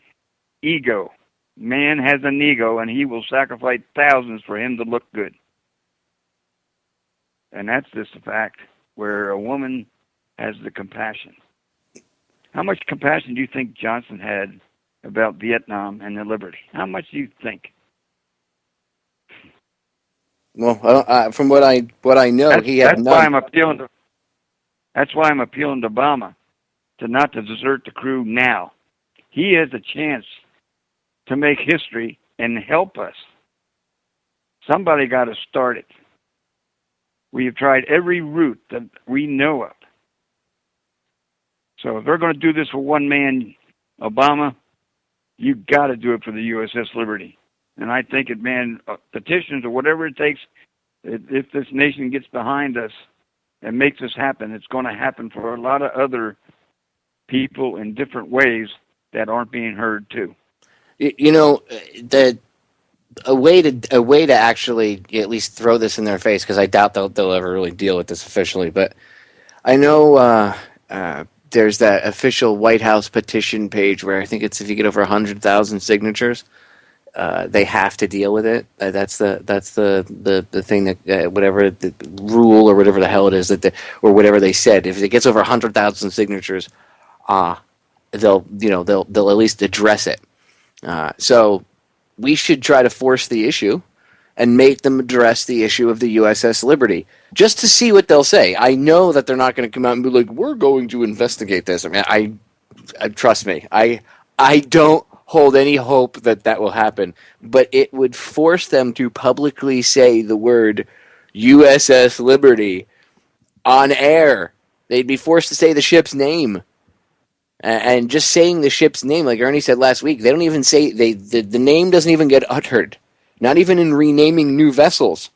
ego. Man has an ego, and he will sacrifice thousands for him to look good. And that's just a fact, where a woman has the compassion. How much compassion do you think Johnson had about Vietnam and the liberty? How much do you think? Well, from what I know, he had none. That's why I'm appealing to Obama to not to desert the crew now. He has a chance to make history and help us. Somebody got to start it. We have tried every route that we know of. So if they're going to do this for one man, Obama, you got to do it for the U.S.S. Liberty. And I think petitions or whatever it takes, if this nation gets behind us and makes this happen, it's going to happen for a lot of other people in different ways that aren't being heard too. A way to actually at least throw this in their face, because I doubt they'll ever really deal with this officially, but I know there's that official White House petition page where I think it's if you get over 100,000 signatures, they have to deal with it. That's the thing that whatever the rule or whatever the hell it is or whatever they said. If it gets over 100,000 signatures, they'll at least address it. So we should try to force the issue and make them address the issue of the U.S.S. Liberty, just to see what they'll say. I know that they're not going to come out and be like, we're going to investigate this. I mean, I trust me. I don't hold any hope that will happen, but it would force them to publicly say the word U.S.S. Liberty on air. They'd be forced to say the ship's name. And just saying the ship's name, like Ernie said last week, they don't even say the name doesn't even get uttered. Not even in renaming new vessels,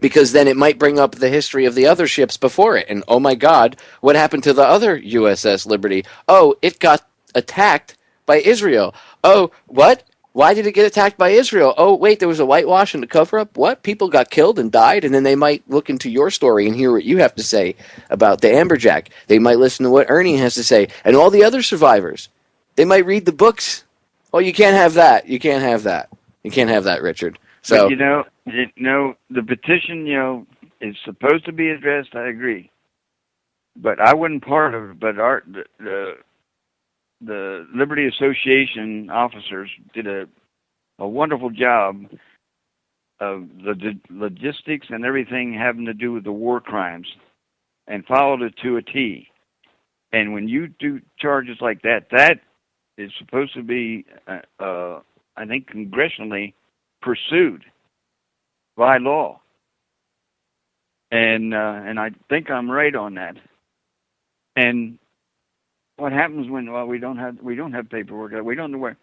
because then it might bring up the history of the other ships before it. And oh my God, what happened to the other USS Liberty? Oh, it got attacked by Israel. Oh, what? Why did it get attacked by Israel? Oh, wait, there was a whitewash and a cover-up? What? People got killed and died? And then they might look into your story and hear what you have to say about the Amberjack. They might listen to what Ernie has to say and all the other survivors. They might read the books. Oh, you can't have that. You can't have that. You can't have that, Richard. So but the petition, is supposed to be addressed. I agree, but I wasn't part of it. But the Liberty Association officers did a wonderful job of the logistics and everything having to do with the war crimes, and followed it to a T. And when you do charges like that, that is supposed to be I think congressionally pursued by law, and I think I'm right on that. And what happens when we don't have paperwork? We don't know where,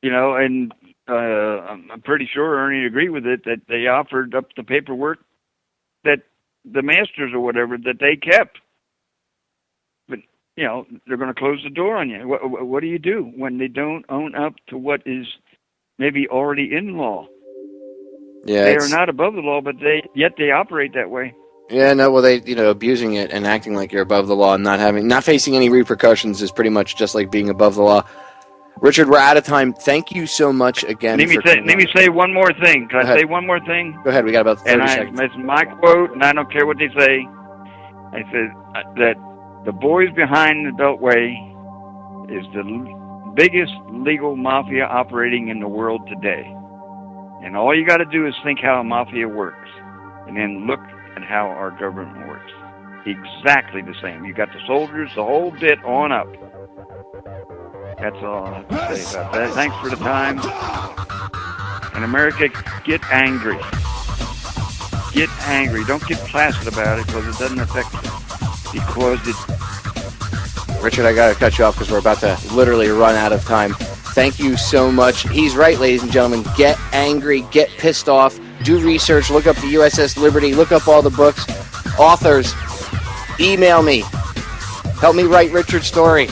And I'm pretty sure Ernie agreed with it that they offered up the paperwork that the masters or whatever that they kept. But they're going to close the door on you. What do you do when they don't own up to what is maybe already in law? yeah, they are not above the law, but yet they operate that way. Yeah, no, well, they abusing it and acting like you're above the law and not facing any repercussions is pretty much just like being above the law. Richard, we're out of time. Thank you so much again. Let me say one more thing. Can I say one more thing? Go ahead. We got about 30 seconds. It's my quote, and I don't care what they say. I said that the boys behind the Beltway is the biggest legal mafia operating in the world today. And all you got to do is think how a mafia works, and then look at how our government works. Exactly the same. You got the soldiers, the whole bit on up. That's all I have to say about that. Thanks for the time. And America, get angry. Get angry. Don't get placid about it because it doesn't affect you. Because it... Richard, I got to cut you off because we're about to literally run out of time. Thank you so much. He's right, ladies and gentlemen. Get angry. Get pissed off. Do research. Look up the U.S.S. Liberty. Look up all the books. Authors. Email me. Help me write Richard's story.